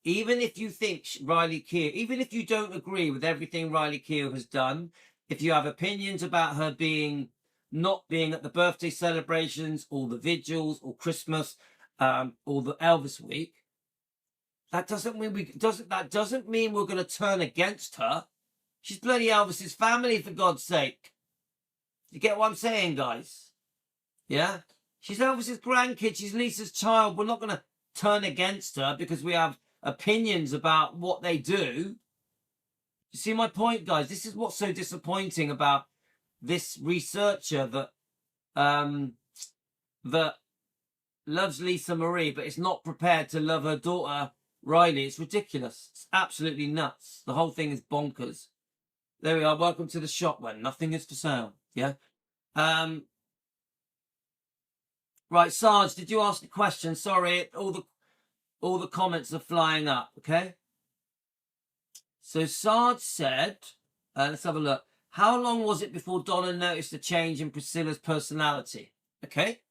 Even if you think Riley Keough, even if you don't agree with everything Riley Keough has done, if you have opinions about her not being at the birthday celebrations or the vigils or Christmas or the Elvis week, that doesn't mean we're going to turn against her. She's bloody Elvis's family, for God's sake. You get what I'm saying, guys? Yeah? She's Elvis's grandkid. She's Lisa's child. We're not going to turn against her because we have opinions about what they do. You see my point, guys? This is what's so disappointing about this researcher that loves Lisa Marie, but is not prepared to love her daughter, Riley. It's ridiculous. It's absolutely nuts. The whole thing is bonkers. There we are. Welcome to the shop when nothing is for sale. Yeah? Right, Sarge, did you ask a question? Sorry, all the comments are flying up, okay? So Sarge said, let's have a look. How long was it before Donna noticed a change in Priscilla's personality? Okay.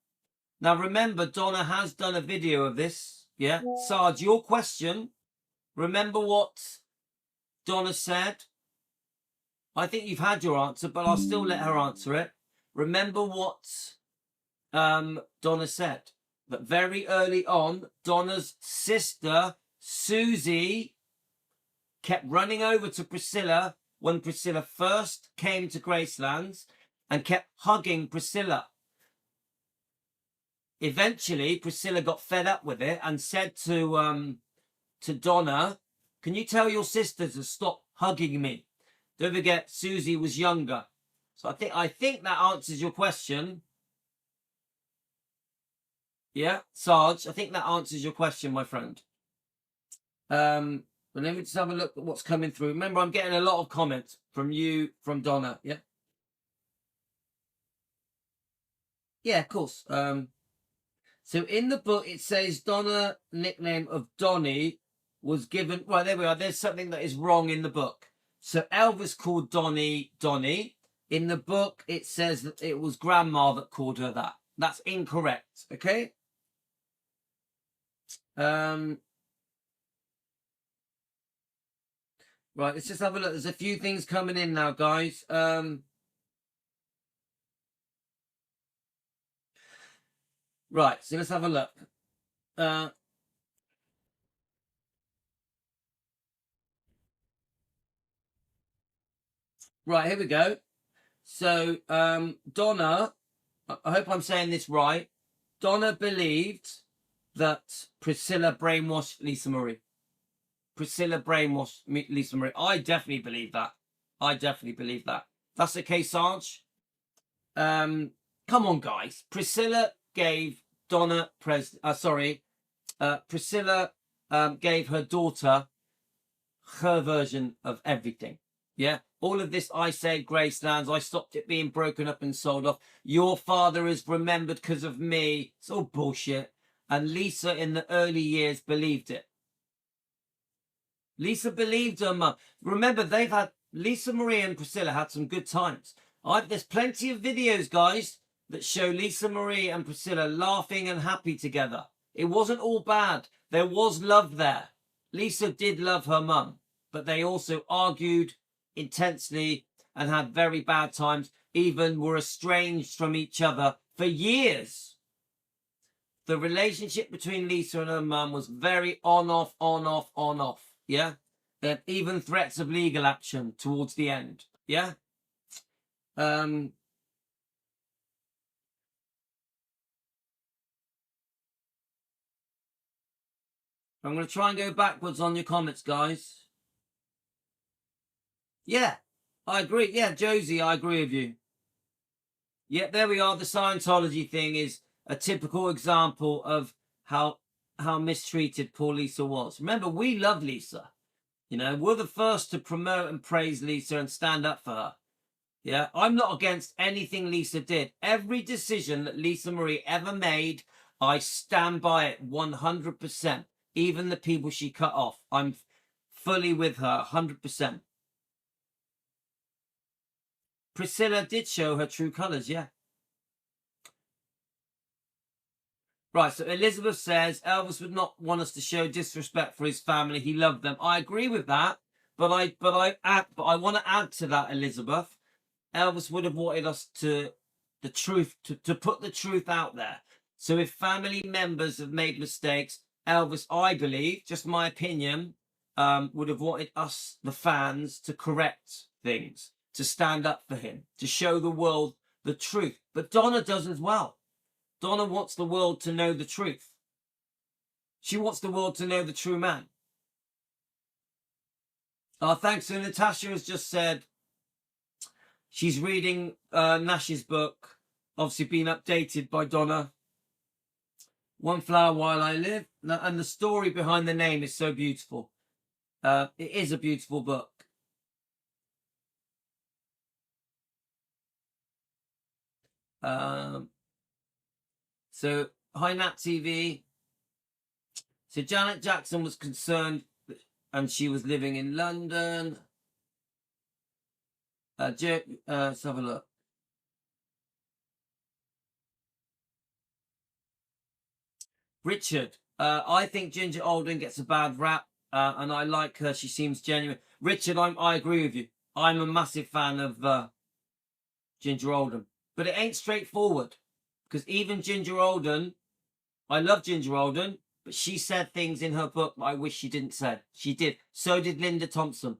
Now remember, Donna has done a video of this. Yeah. Sarge, your question. Remember what Donna said? I think you've had your answer, but I'll still let her answer it. Remember what Donna said, that very early on, Donna's sister, Susie, kept running over to Priscilla when Priscilla first came to Gracelands and kept hugging Priscilla. Eventually, Priscilla got fed up with it and said to Donna, can you tell your sister to stop hugging me? Don't forget, Susie was younger. So I think that answers your question. Yeah, Sarge, I think that answers your question, my friend. But let me just have a look at what's coming through. Remember, I'm getting a lot of comments from you, from Donna. Yeah. Yeah, of course. So in the book, it says Donna, nickname of Donnie, was given... Right, there we are. There's something that is wrong in the book. So Elvis called Donnie Donnie. In the book, it says that it was Grandma that called her that. That's incorrect, okay? Right, let's just have a look. There's a few things coming in now, guys. Right, so let's have a look. Right, here we go. So, Donna, I hope I'm saying this right. Donna believed that Priscilla brainwashed Lisa Marie. Priscilla brainwashed Lisa Marie. I definitely believe that. I definitely believe that. That's okay, Sarge. Come on, guys. Priscilla gave Donna Priscilla gave her daughter her version of everything. Yeah, all of this I said Gracelands. I stopped it being broken up and sold off. Your father is remembered because of me. It's all bullshit. And Lisa in the early years believed it. Lisa believed her mum. Remember, Lisa Marie and Priscilla had some good times. There's plenty of videos, guys, that show Lisa Marie and Priscilla laughing and happy together. It wasn't all bad. There was love there. Lisa did love her mum, but they also argued intensely and had very bad times, even were estranged from each other for years. The relationship between Lisa and her mum was very on-off, on-off, on-off. Yeah? There even threats of legal action towards the end. Yeah? I'm going to try and go backwards on your comments, guys. Yeah. I agree. Yeah, Josie, I agree with you. Yeah, there we are. The Scientology thing is a typical example of how mistreated poor Lisa was. Remember, we love Lisa. You know, we're the first to promote and praise Lisa and stand up for her. Yeah, I'm not against anything Lisa did. Every decision that Lisa Marie ever made, I stand by it 100%. Even the people she cut off, I'm fully with her 100%. Priscilla did show her true colours, yeah. Right, so Elizabeth says Elvis would not want us to show disrespect for his family. He loved them. I agree with that, but I want to add to that, Elizabeth. Elvis would have wanted us to put the truth out there. So if family members have made mistakes, Elvis, I believe, just my opinion, would have wanted us, the fans, to correct things, to stand up for him, to show the world the truth. But Donna does as well. Donna wants the world to know the truth. She wants the world to know the true man. Thanks. So Natasha has just said she's reading Nash's book, obviously being updated by Donna. One Flower While I Live. And the story behind the name is so beautiful. It is a beautiful book. So, hi Nat TV. So Janet Jackson was concerned and she was living in London. Let's have a look. Richard, I think Ginger Alden gets a bad rap, and I like her. She seems genuine. Richard, I agree with you. I'm a massive fan of Ginger Alden, but it ain't straightforward because even Ginger Alden, I love Ginger Alden, but she said things in her book that I wish she didn't say. She did. So did Linda Thompson.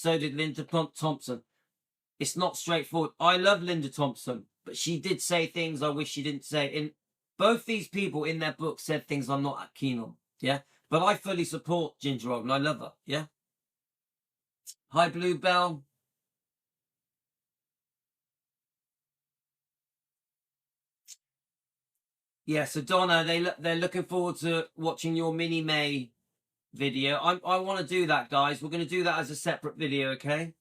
Thompson. It's not straightforward. I love Linda Thompson, but she did say things I wish she didn't say. In both these people in their book said things I'm not keen on. Yeah, but I fully support Ginger Alden. I love her. Yeah. Hi, Bluebell. Yeah, so Donna, they're looking forward to watching your Mini May video. I want to do that, guys. We're going to do that as a separate video, okay?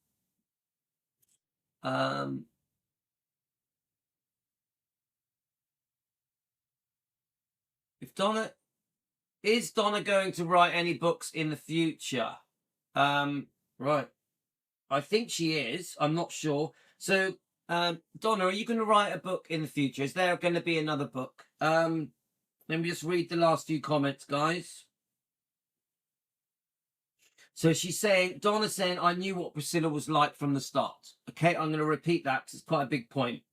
If Donna is Donna going to write any books in the future? Right. I think she is. I'm not sure. So, Donna, are you going to write a book in the future? Is there going to be another book? Let me just read the last few comments, guys. So she's saying, Donna's saying, I knew what Priscilla was like from the start. Okay, I'm going to repeat that because it's quite a big point.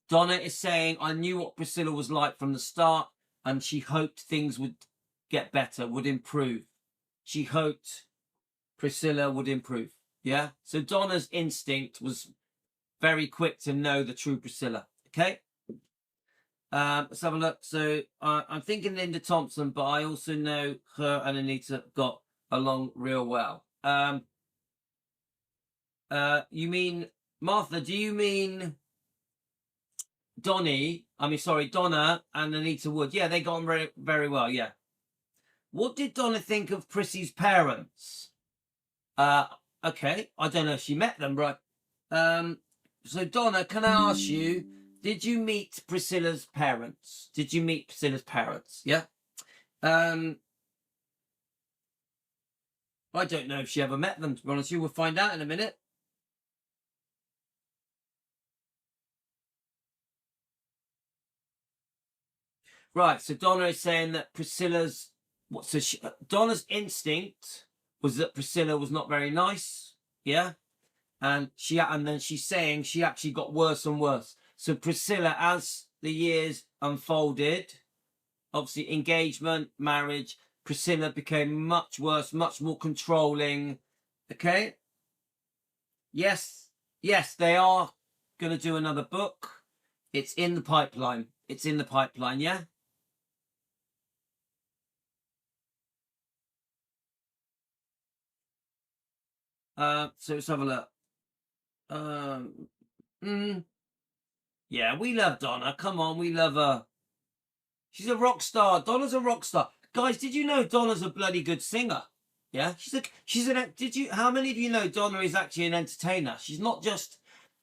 Donna is saying, I knew what Priscilla was like from the start, and she hoped things would get better, would improve. She hoped Priscilla would improve. Yeah? So Donna's instinct was very quick to know the true Priscilla. Okay? Let's have a look. So I'm thinking Linda Thompson, but I also know her and Anita got along real well. You mean, Martha, do you mean Donna and Anita Wood? Yeah, they got on very, very well, yeah. What did Donna think of Prissy's parents? Okay, I don't know if she met them, right? So Donna, can I ask you, did you meet Priscilla's parents? Yeah. I don't know if she ever met them, to be honest. You will find out in a minute. Right, so Donna is saying that Donna's instinct was that Priscilla was not very nice, yeah, and then she's saying she actually got worse and worse. So Priscilla, as the years unfolded, obviously engagement, marriage, Priscilla became much worse, much more controlling. Okay. Yes, they are going to do another book. It's in the pipeline. Yeah. So let's have a look. Yeah, we love Donna. Come on, we love her. She's a rock star. Donna's a rock star. Guys, did you know Donna's a bloody good singer? Yeah, how many of you know Donna is actually an entertainer? She's not just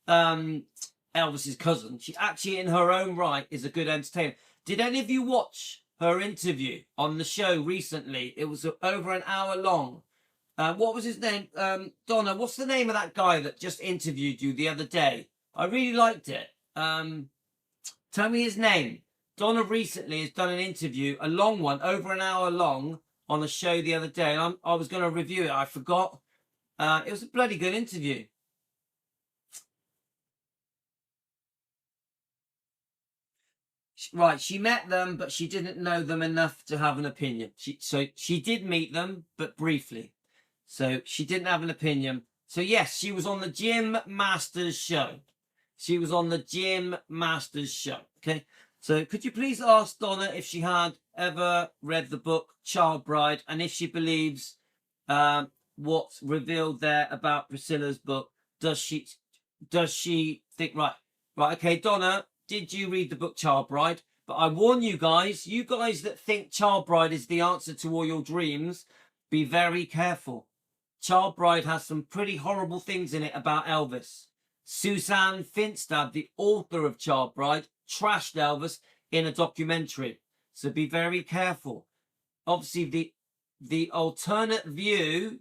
Elvis's cousin. She actually, in her own right, is a good entertainer. Did any of you watch her interview on the show recently? It was over an hour long. What was his name? Donna, what's the name of that guy that just interviewed you the other day? I really liked it. Tell me his name. Donna recently has done an interview, a long one, over an hour long, on a show the other day. And I was going to review it. I forgot. It was a bloody good interview. Right, she met them, but she didn't know them enough to have an opinion. So she did meet them, but briefly. So she didn't have an opinion. So yes, she was on the Gym Masters show. She was on the Gym Masters show. Okay. So could you please ask Donna if she had ever read the book Child Bride, and if she believes what's revealed there about Priscilla's book? Does she think right? Okay, Donna, did you read the book Child Bride? But I warn you guys that think Child Bride is the answer to all your dreams, be very careful. Child Bride has some pretty horrible things in it about Elvis. Suzanne Finstad, the author of Child Bride, trashed Elvis in a documentary. So be very careful. Obviously, the alternate view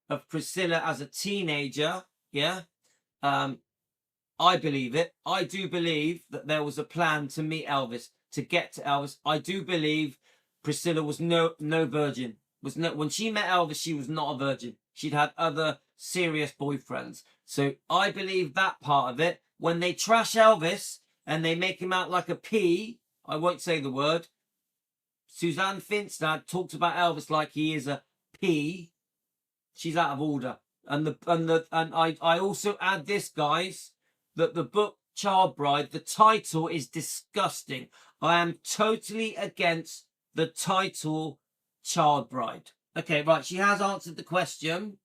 of Priscilla as a teenager, yeah, I believe it. I do believe that there was a plan to meet Elvis, to get to Elvis. I do believe Priscilla was no virgin. When she met Elvis, she was not a virgin. She'd had other serious boyfriends. So I believe that part of it. When they trash Elvis and they make him out like a pea, I won't say the word. Suzanne Finstad talks about Elvis like he is a pea. She's out of order. And I also add this, guys, that the book Child Bride, the title is disgusting. I am totally against the title Child Bride. Okay, right. She has answered the question.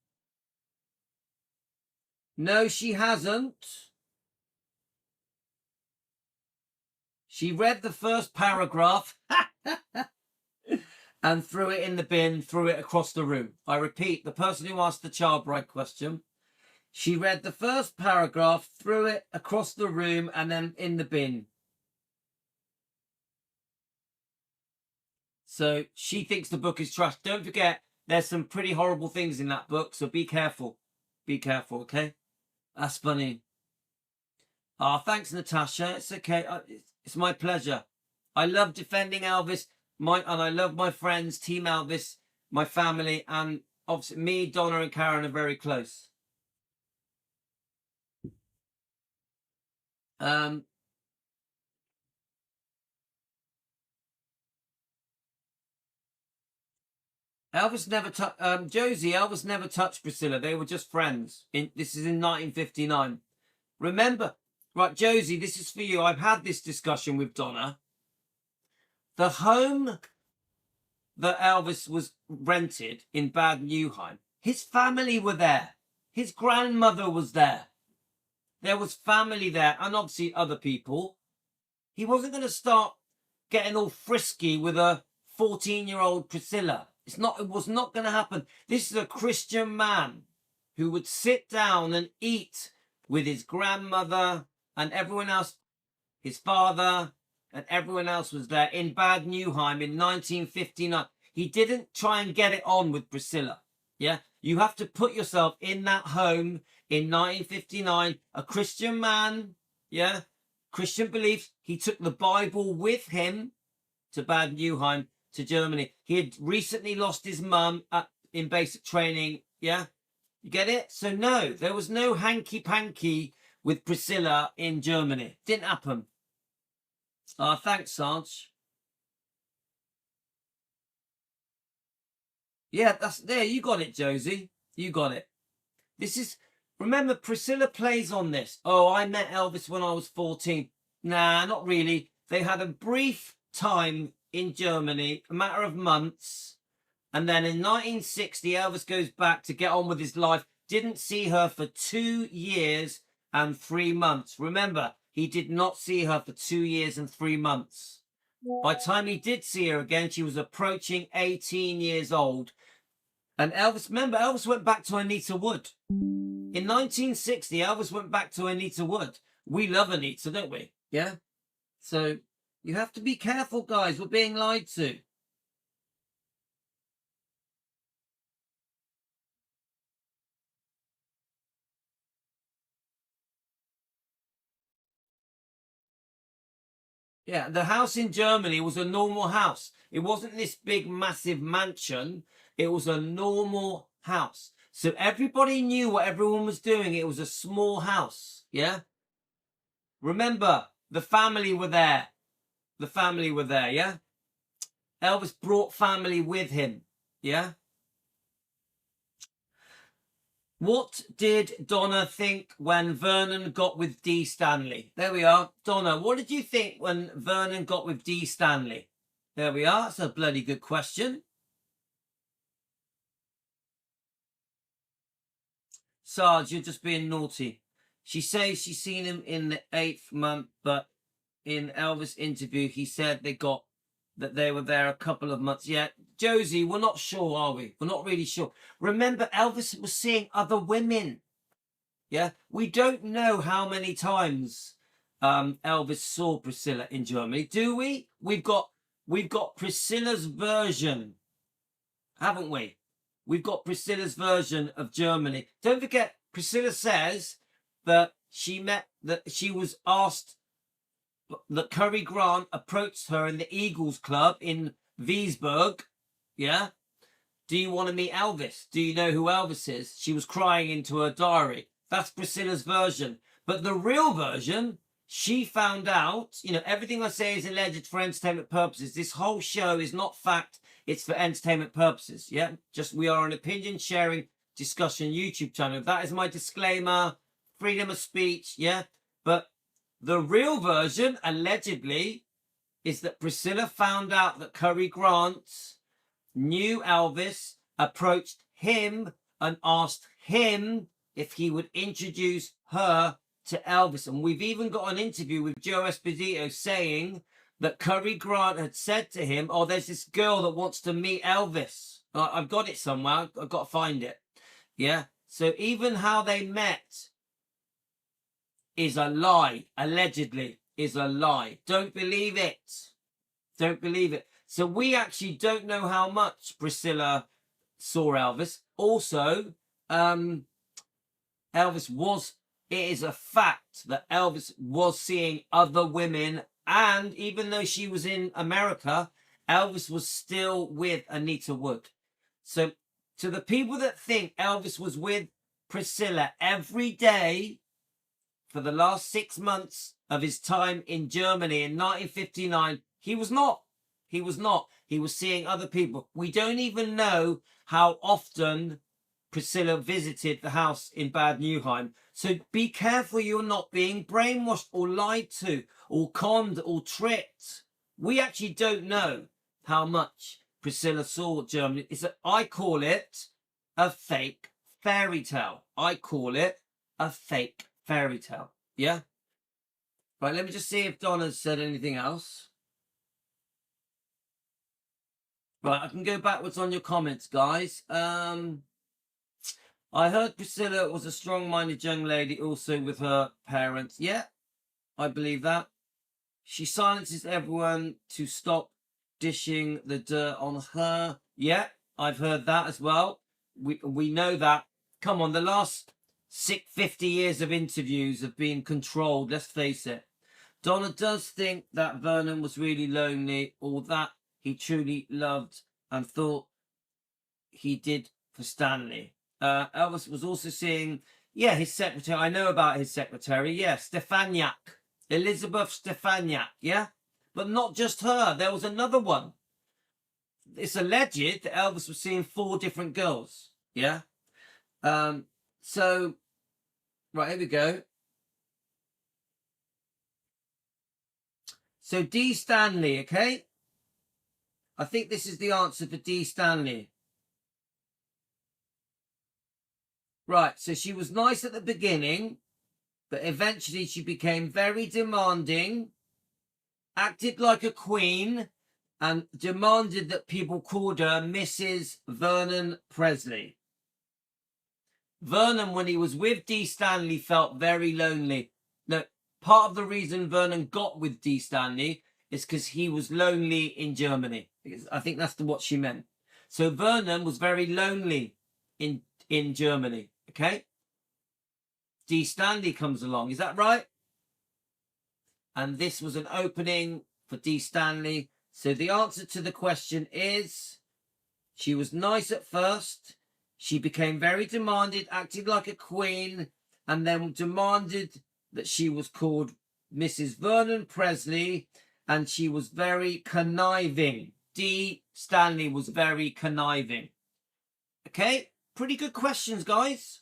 No, she hasn't. She read the first paragraph and threw it in the bin, threw it across the room. I repeat, the person who asked the Child Bride question, she read the first paragraph, threw it across the room, and then in the bin. So she thinks the book is trash. Don't forget, there's some pretty horrible things in that book, so be careful. Be careful, okay? That's funny. Thanks, Natasha. It's okay. It's my pleasure. I love defending Elvis, and I love my friends, Team Elvis, my family, and obviously me, Donna, and Karen are very close. Elvis never touched Josie. Elvis never touched Priscilla. They were just friends. This is in 1959. Remember, right, Josie? This is for you. I've had this discussion with Donna. The home that Elvis was rented in Bad Nauheim, his family were there. His grandmother was there. There was family there, and obviously other people. He wasn't going to start getting all frisky with a 14-year-old Priscilla. It was not going to happen. This is a Christian man who would sit down and eat with his grandmother and everyone else, his father and everyone else was there in Bad Nauheim in 1959. He didn't try and get it on with Priscilla. Yeah, you have to put yourself in that home in 1959. A Christian man, yeah, Christian beliefs. He took the Bible with him to Bad Nauheim, to Germany. He had recently lost his mum in basic training. Yeah, you get it? So no, there was no hanky-panky with Priscilla in Germany. Didn't happen. Thanks, Sarge. Yeah, that's there. You got it, Josie. You got it. This is, remember, Priscilla plays on this. Oh, I met Elvis when I was 14. Nah, not really. They had a brief time in Germany, a matter of months. And then in 1960, Elvis goes back to get on with his life. didn't see her for 2 years and 3 months. Remember, he did not see her for 2 years and 3 months. By the time he did see her again, she was approaching 18 years old. And Elvis, remember, Elvis went back to Anita Wood. In 1960, Elvis went back to Anita Wood. We love Anita, don't we? Yeah? So you have to be careful, guys. We're being lied to. Yeah, the house in Germany was a normal house. It wasn't this big, massive mansion. It was a normal house. So everybody knew what everyone was doing. It was a small house. Yeah? Remember, the family were there. The family were there, yeah? Elvis brought family with him. Yeah? What did Donna think when Vernon got with Dee Stanley? There we are. Donna, what did you think when Vernon got with Dee Stanley? There we are. That's a bloody good question. Sarge, you're just being naughty. She says she's seen him in the 8th month, but in Elvis' interview, he said that they were there a couple of months. Yeah, Josie, we're not sure, are we? We're not really sure. Remember, Elvis was seeing other women. Yeah, we don't know how many times Elvis saw Priscilla in Germany, do we? We've got Priscilla's version, haven't we? We've got Priscilla's version of Germany. Don't forget, Priscilla says that she was asked, that Cary Grant approached her in the Eagles Club in Wiesburg. Yeah. Do you want to meet Elvis? Do you know who Elvis is? She was crying into her diary. That's Priscilla's version. But the real version, she found out, everything I say is alleged for entertainment purposes. This whole show is not fact. It's for entertainment purposes. Yeah. We are an opinion sharing discussion YouTube channel. That is my disclaimer. Freedom of speech. Yeah. But the real version, allegedly, is that Priscilla found out that Cary Grant knew Elvis, approached him and asked him if he would introduce her to Elvis. And we've even got an interview with Joe Esposito saying that Cary Grant had said to him, oh, there's this girl that wants to meet Elvis. I've got it somewhere. I've got to find it. Yeah. So even how they met is a lie, allegedly is a lie. Don't believe it. Don't believe it. So we actually don't know how much Priscilla saw Elvis. Also, it is a fact that Elvis was seeing other women, and even though she was in America, Elvis was still with Anita Wood. So to the people that think Elvis was with Priscilla every day for the last 6 months of his time in Germany in 1959, he was not. He was not. He was seeing other people. We don't even know how often Priscilla visited the house in Bad Neuheim. So be careful you're not being brainwashed or lied to or conned or tricked. We actually don't know how much Priscilla saw Germany. I call it a fake fairy tale. I call it a fake fairy tale. Yeah? Right, let me just see if Donna's said anything else. Right, I can go backwards on your comments, guys. I heard Priscilla was a strong-minded young lady also with her parents. Yeah, I believe that. She silences everyone to stop dishing the dirt on her. Yeah, I've heard that as well. We know that. Come on, the last 50 years of interviews have been controlled, let's face it. Donna does think that Vernon was really lonely, or that he truly loved and thought he did for Stanley. Elvis was also seeing, his secretary. I know about his secretary. Yeah, Stefaniak. Elizabeth Stefaniak. Yeah? But not just her. There was another one. It's alleged that Elvis was seeing 4 different girls. Yeah? So, right, here we go. So, Dee Stanley, okay? I think this is the answer for Dee Stanley. Right, so she was nice at the beginning, but eventually she became very demanding, acted like a queen, and demanded that people called her Mrs. Vernon Presley. Vernon, when he was with Dee Stanley, felt very lonely. No, part of the reason Vernon got with Dee Stanley is because he was lonely in Germany. I think that's what she meant. So Vernon was very lonely in Germany. Okay. Dee Stanley comes along. Is that right? And this was an opening for Dee Stanley. So the answer to the question is she was nice at first. She became very demanding, acting like a queen, and then demanded that she was called Mrs. Vernon Presley, and she was very conniving. Dee Stanley was very conniving. Okay, pretty good questions, guys.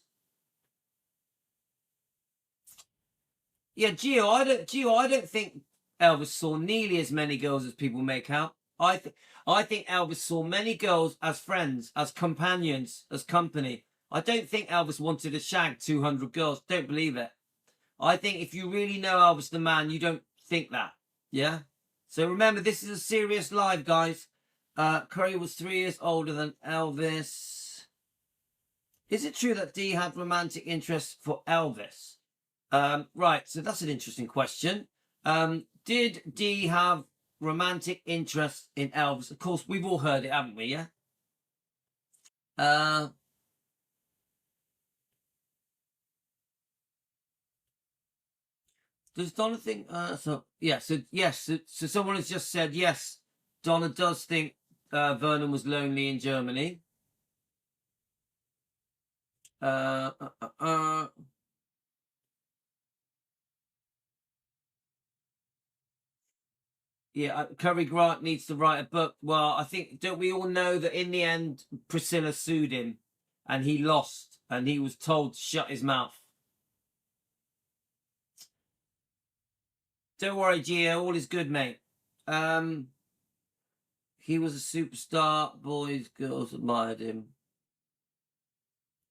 Yeah, Gio, I don't think Elvis saw nearly as many girls as people make out. I think Elvis saw many girls as friends, as companions, as company. I don't think Elvis wanted to shag 200 girls. Don't believe it. I think if you really know Elvis the man, you don't think that. Yeah? So remember, this is a serious live, guys. Curry was 3 years older than Elvis. Is it true that Dee had romantic interest for Elvis? Right, so that's an interesting question. Did Dee have romantic interest in Elvis? Of course, we've all heard it, haven't we? Yeah. Does Donna think? So yes, so someone has just said yes. Donna does think Vernon was lonely in Germany. Yeah, Cary Grant needs to write a book. Well, I think, don't we all know that in the end, Priscilla sued him and he lost and he was told to shut his mouth. Don't worry, Gio, all is good, mate. He was a superstar. Boys, girls admired him.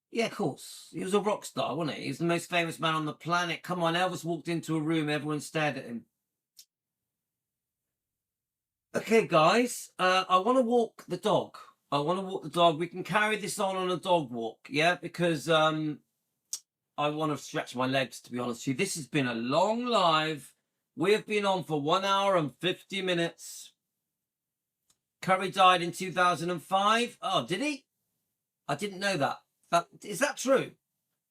Yeah, of course. He was a rock star, wasn't he? He was the most famous man on the planet. Come on, Elvis walked into a room, everyone stared at him. Okay, guys, I want to walk the dog. We can carry this on a dog walk, yeah? Because I want to stretch my legs, to be honest with you. This has been a long live. We have been on for 1 hour and 50 minutes. Curry died in 2005. Oh, did he? I didn't know that. Is that true?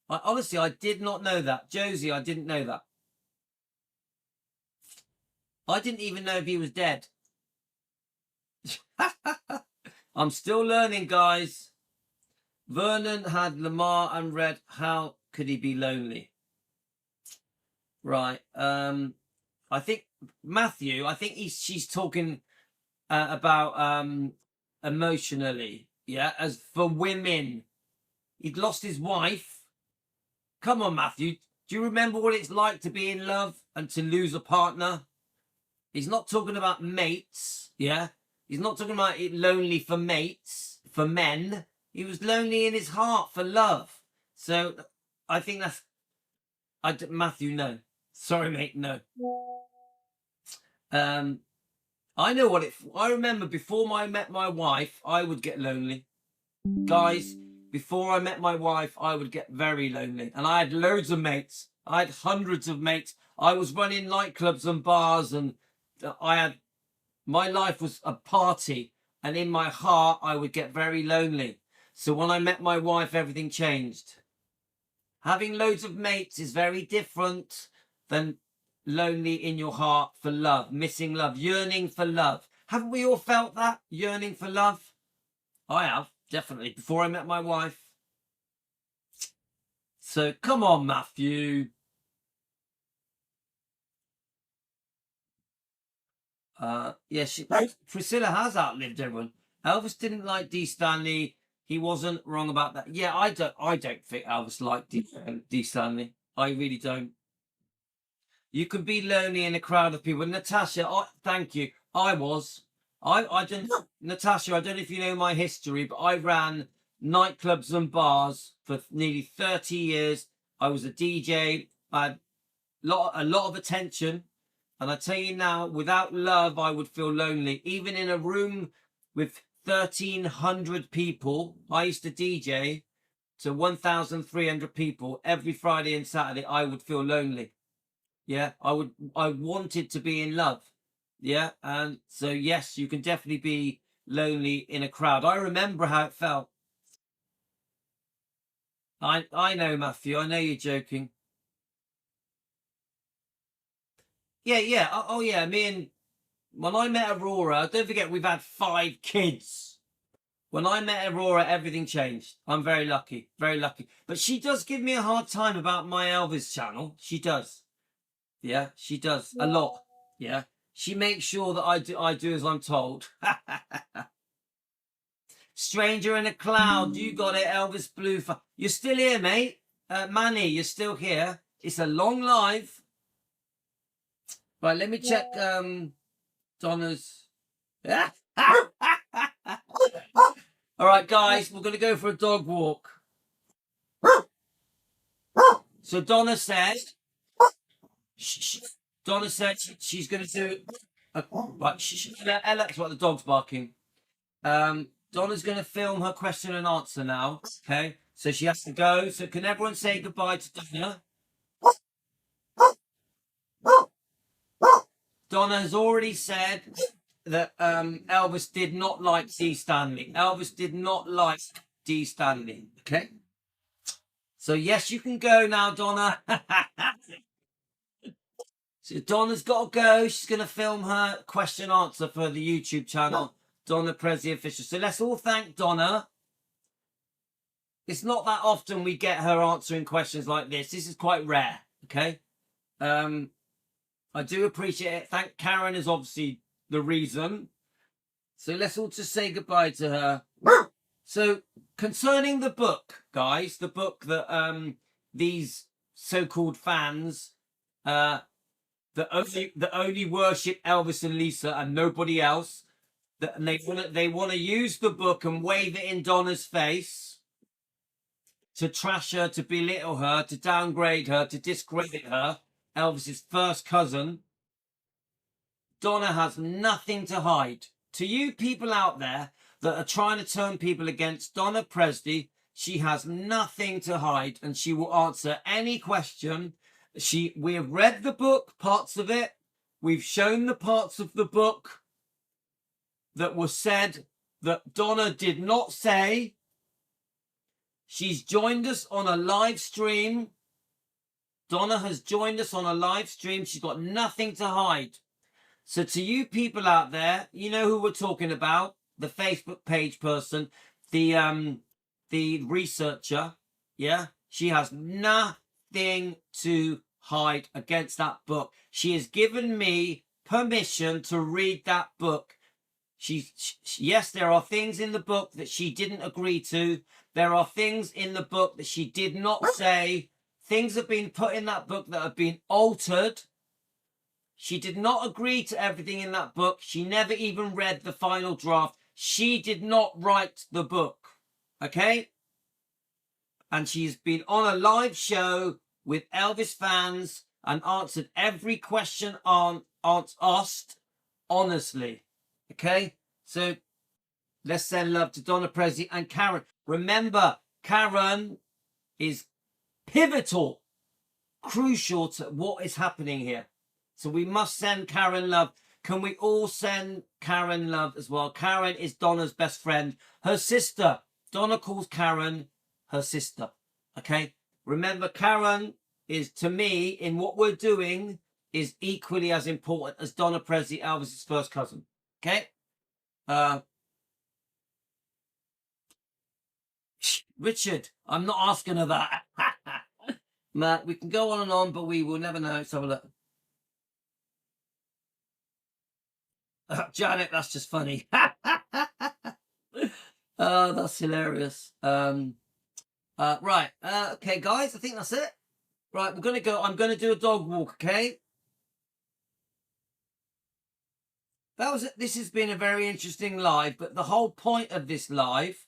Honestly, I did not know that. Josie, I didn't know that. I didn't even know if he was dead. I'm still learning, guys. Vernon had Lamar and Red. How could he be lonely? Right. I think Matthew. I think she's talking about emotionally. Yeah. As for women, he'd lost his wife. Come on, Matthew. Do you remember what it's like to be in love and to lose a partner? He's not talking about mates. Yeah. He's not talking about it lonely for mates, for men. He was lonely in his heart for love. So I think that's... Matthew, no. Sorry, mate, no. I know what I remember before I met my wife, I would get lonely. Guys, before I met my wife, I would get very lonely. And I had loads of mates. I had hundreds of mates. I was running nightclubs and bars, and my life was a party, and in my heart, I would get very lonely. So when I met my wife, everything changed. Having loads of mates is very different than lonely in your heart for love, missing love, yearning for love. Haven't we all felt that? Yearning for love? I have, definitely, before I met my wife. So come on, Matthew. Priscilla has outlived everyone. Elvis didn't like Dee Stanley. He wasn't wrong about that. Yeah, I don't think Elvis liked Dee Stanley. I really don't. You can be lonely in a crowd of people. Natasha, thank you. I didn't. Natasha, I don't know if you know my history, but I ran nightclubs and bars for nearly 30 years. I was a DJ. I had a lot of attention. And I tell you now, without love, I would feel lonely. Even in a room with 1,300 people, I used to DJ to 1,300 people every Friday and Saturday. I would feel lonely. Yeah, I wanted to be in love. Yeah, and so yes, you can definitely be lonely in a crowd. I remember how it felt. I know, Matthew. I know you're joking. Yeah. Oh yeah. When I met Aurora, don't forget we've had 5 kids. When I met Aurora, everything changed. I'm very lucky, very lucky. But she does give me a hard time about my Elvis channel. She does. Yeah, she does a lot. Yeah, she makes sure that I do as I'm told. Stranger in a cloud, you got it, Elvis Blue. You're still here, mate. Manny, you're still here. It's a long live. Right, let me check Donna's. All right, guys, we're going to go for a dog walk. So Donna said, she's going to do. Right, Ella, that's what the dog's barking. Donna's going to film her question and answer now. Okay, so she has to go. So can everyone say goodbye to Donna? Donna has already said that Elvis did not like Dee Stanley. Elvis did not like Dee Stanley. Okay. So yes, you can go now, Donna. So Donna's got to go. She's going to film her question answer for the YouTube channel, Donna Presley Official. So let's all thank Donna. It's not that often we get her answering questions like this. This is quite rare. Okay. I do appreciate it. Thank Karen is obviously the reason. So let's all just say goodbye to her. So concerning the book, guys, the book that these so-called fans that only worship Elvis and Lisa and nobody else, and they want to use the book and wave it in Donna's face to trash her, to belittle her, to downgrade her, to discredit her, Elvis's first cousin. Donna has nothing to hide. To you people out there that are trying to turn people against Donna Presley, she has nothing to hide and she will answer any question. We have read the book, parts of it. We've shown the parts of the book that were said that Donna did not say. She's joined us on a live stream. Donna has joined us on a live stream. She's got nothing to hide. So to you people out there, you know who we're talking about, the Facebook page person, the researcher, yeah? She has nothing to hide against that book. She has given me permission to read that book. Yes, there are things in the book that she didn't agree to. There are things in the book that she did not say. Things have been put in that book that have been altered. She did not agree to everything in that book. She never even read the final draft. She did not write the book. Okay? And she's been on a live show with Elvis fans and answered every question asked honestly. Okay? So let's send love to Donna Presley and Karen. Remember, Karen is pivotal, crucial to what is happening here. So we must send Karen love. Can we all send Karen love as well? Karen is Donna's best friend. Her sister. Donna calls Karen her sister. Okay? Remember, Karen is, to me, in what we're doing, is equally as important as Donna Presley, Elvis's first cousin. Okay? Richard, I'm not asking her that. Matt, we can go on and on, but we will never know. Let's have a look. Janet, that's just funny. Oh, that's hilarious. Right. Okay, guys, I think that's it. Right, we're gonna go. I'm gonna do a dog walk. Okay. This has been a very interesting live, but the whole point of this live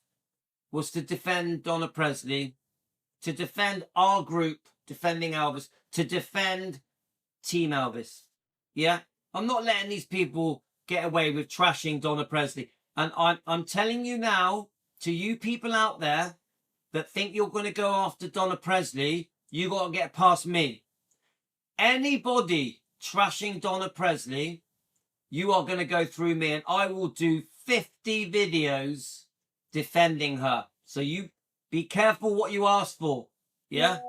was to defend Donna Presley, to defend our group, defending Elvis, to defend Team Elvis. Yeah? I'm not letting these people get away with trashing Donna Presley. And I'm telling you now, to you people out there that think you're going to go after Donna Presley, you got to get past me. Anybody trashing Donna Presley, you are going to go through me, and I will do 50 videos defending her. So you be careful what you ask for. Yeah?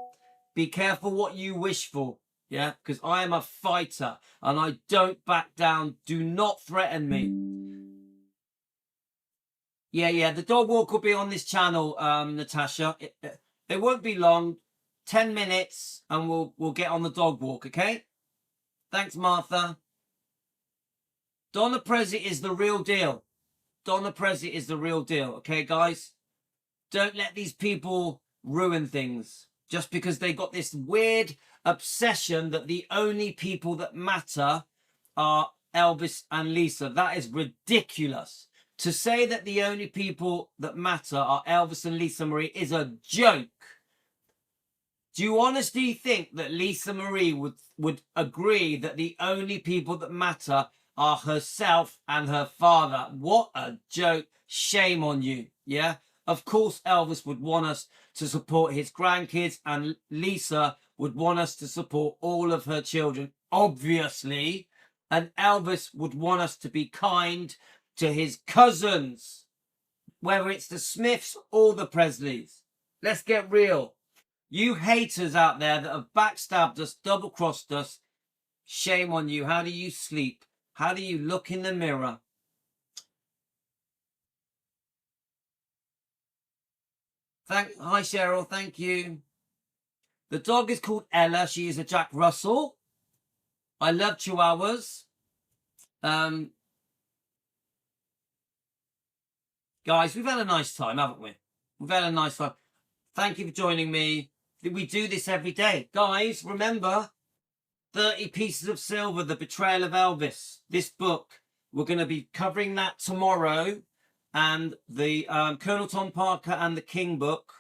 Be careful what you wish for. Yeah? Because I am a fighter and I don't back down. Do not threaten me. Yeah. The dog walk will be on this channel, Natasha. It won't be long. 10 minutes and we'll get on the dog walk, okay? Thanks, Martha. Donna Presley is the real deal. Donna Presley is the real deal, okay, guys? Don't let these people ruin things just because they got this weird obsession that the only people that matter are Elvis and Lisa. That is ridiculous. To say that the only people that matter are Elvis and Lisa Marie is a joke. Do you honestly think that Lisa Marie would agree that the only people that matter are herself and her father? What a joke. Shame on you. Yeah? Of course, Elvis would want us to support his grandkids, and Lisa would want us to support all of her children, obviously. And Elvis would want us to be kind to his cousins, whether it's the Smiths or the Presleys. Let's get real. You haters out there that have backstabbed us, double-crossed us, shame on you. How do you sleep? How do you look in the mirror? Hi, Cheryl. Thank you. The dog is called Ella. She is a Jack Russell. I love Chihuahuas. Guys, we've had a nice time, haven't we? We've had a nice time. Thank you for joining me. We do this every day. Guys, remember, 30 Pieces of Silver, The Betrayal of Elvis. This book, we're going to be covering that tomorrow. And the Colonel Tom Parker and the King book,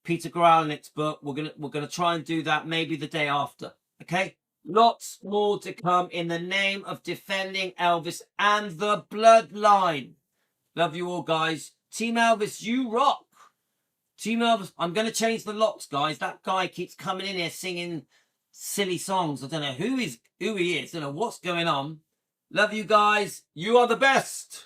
Peter Gralnick's book, we're gonna try and do that maybe the day after. Okay? Lots more to come in the name of defending Elvis and the bloodline. Love you all, guys. Team Elvis, you rock. Team Elvis, I'm going to change the locks, guys. That guy keeps coming in here singing silly songs. I don't know who he is. I don't know what's going on. Love you guys. You are the best.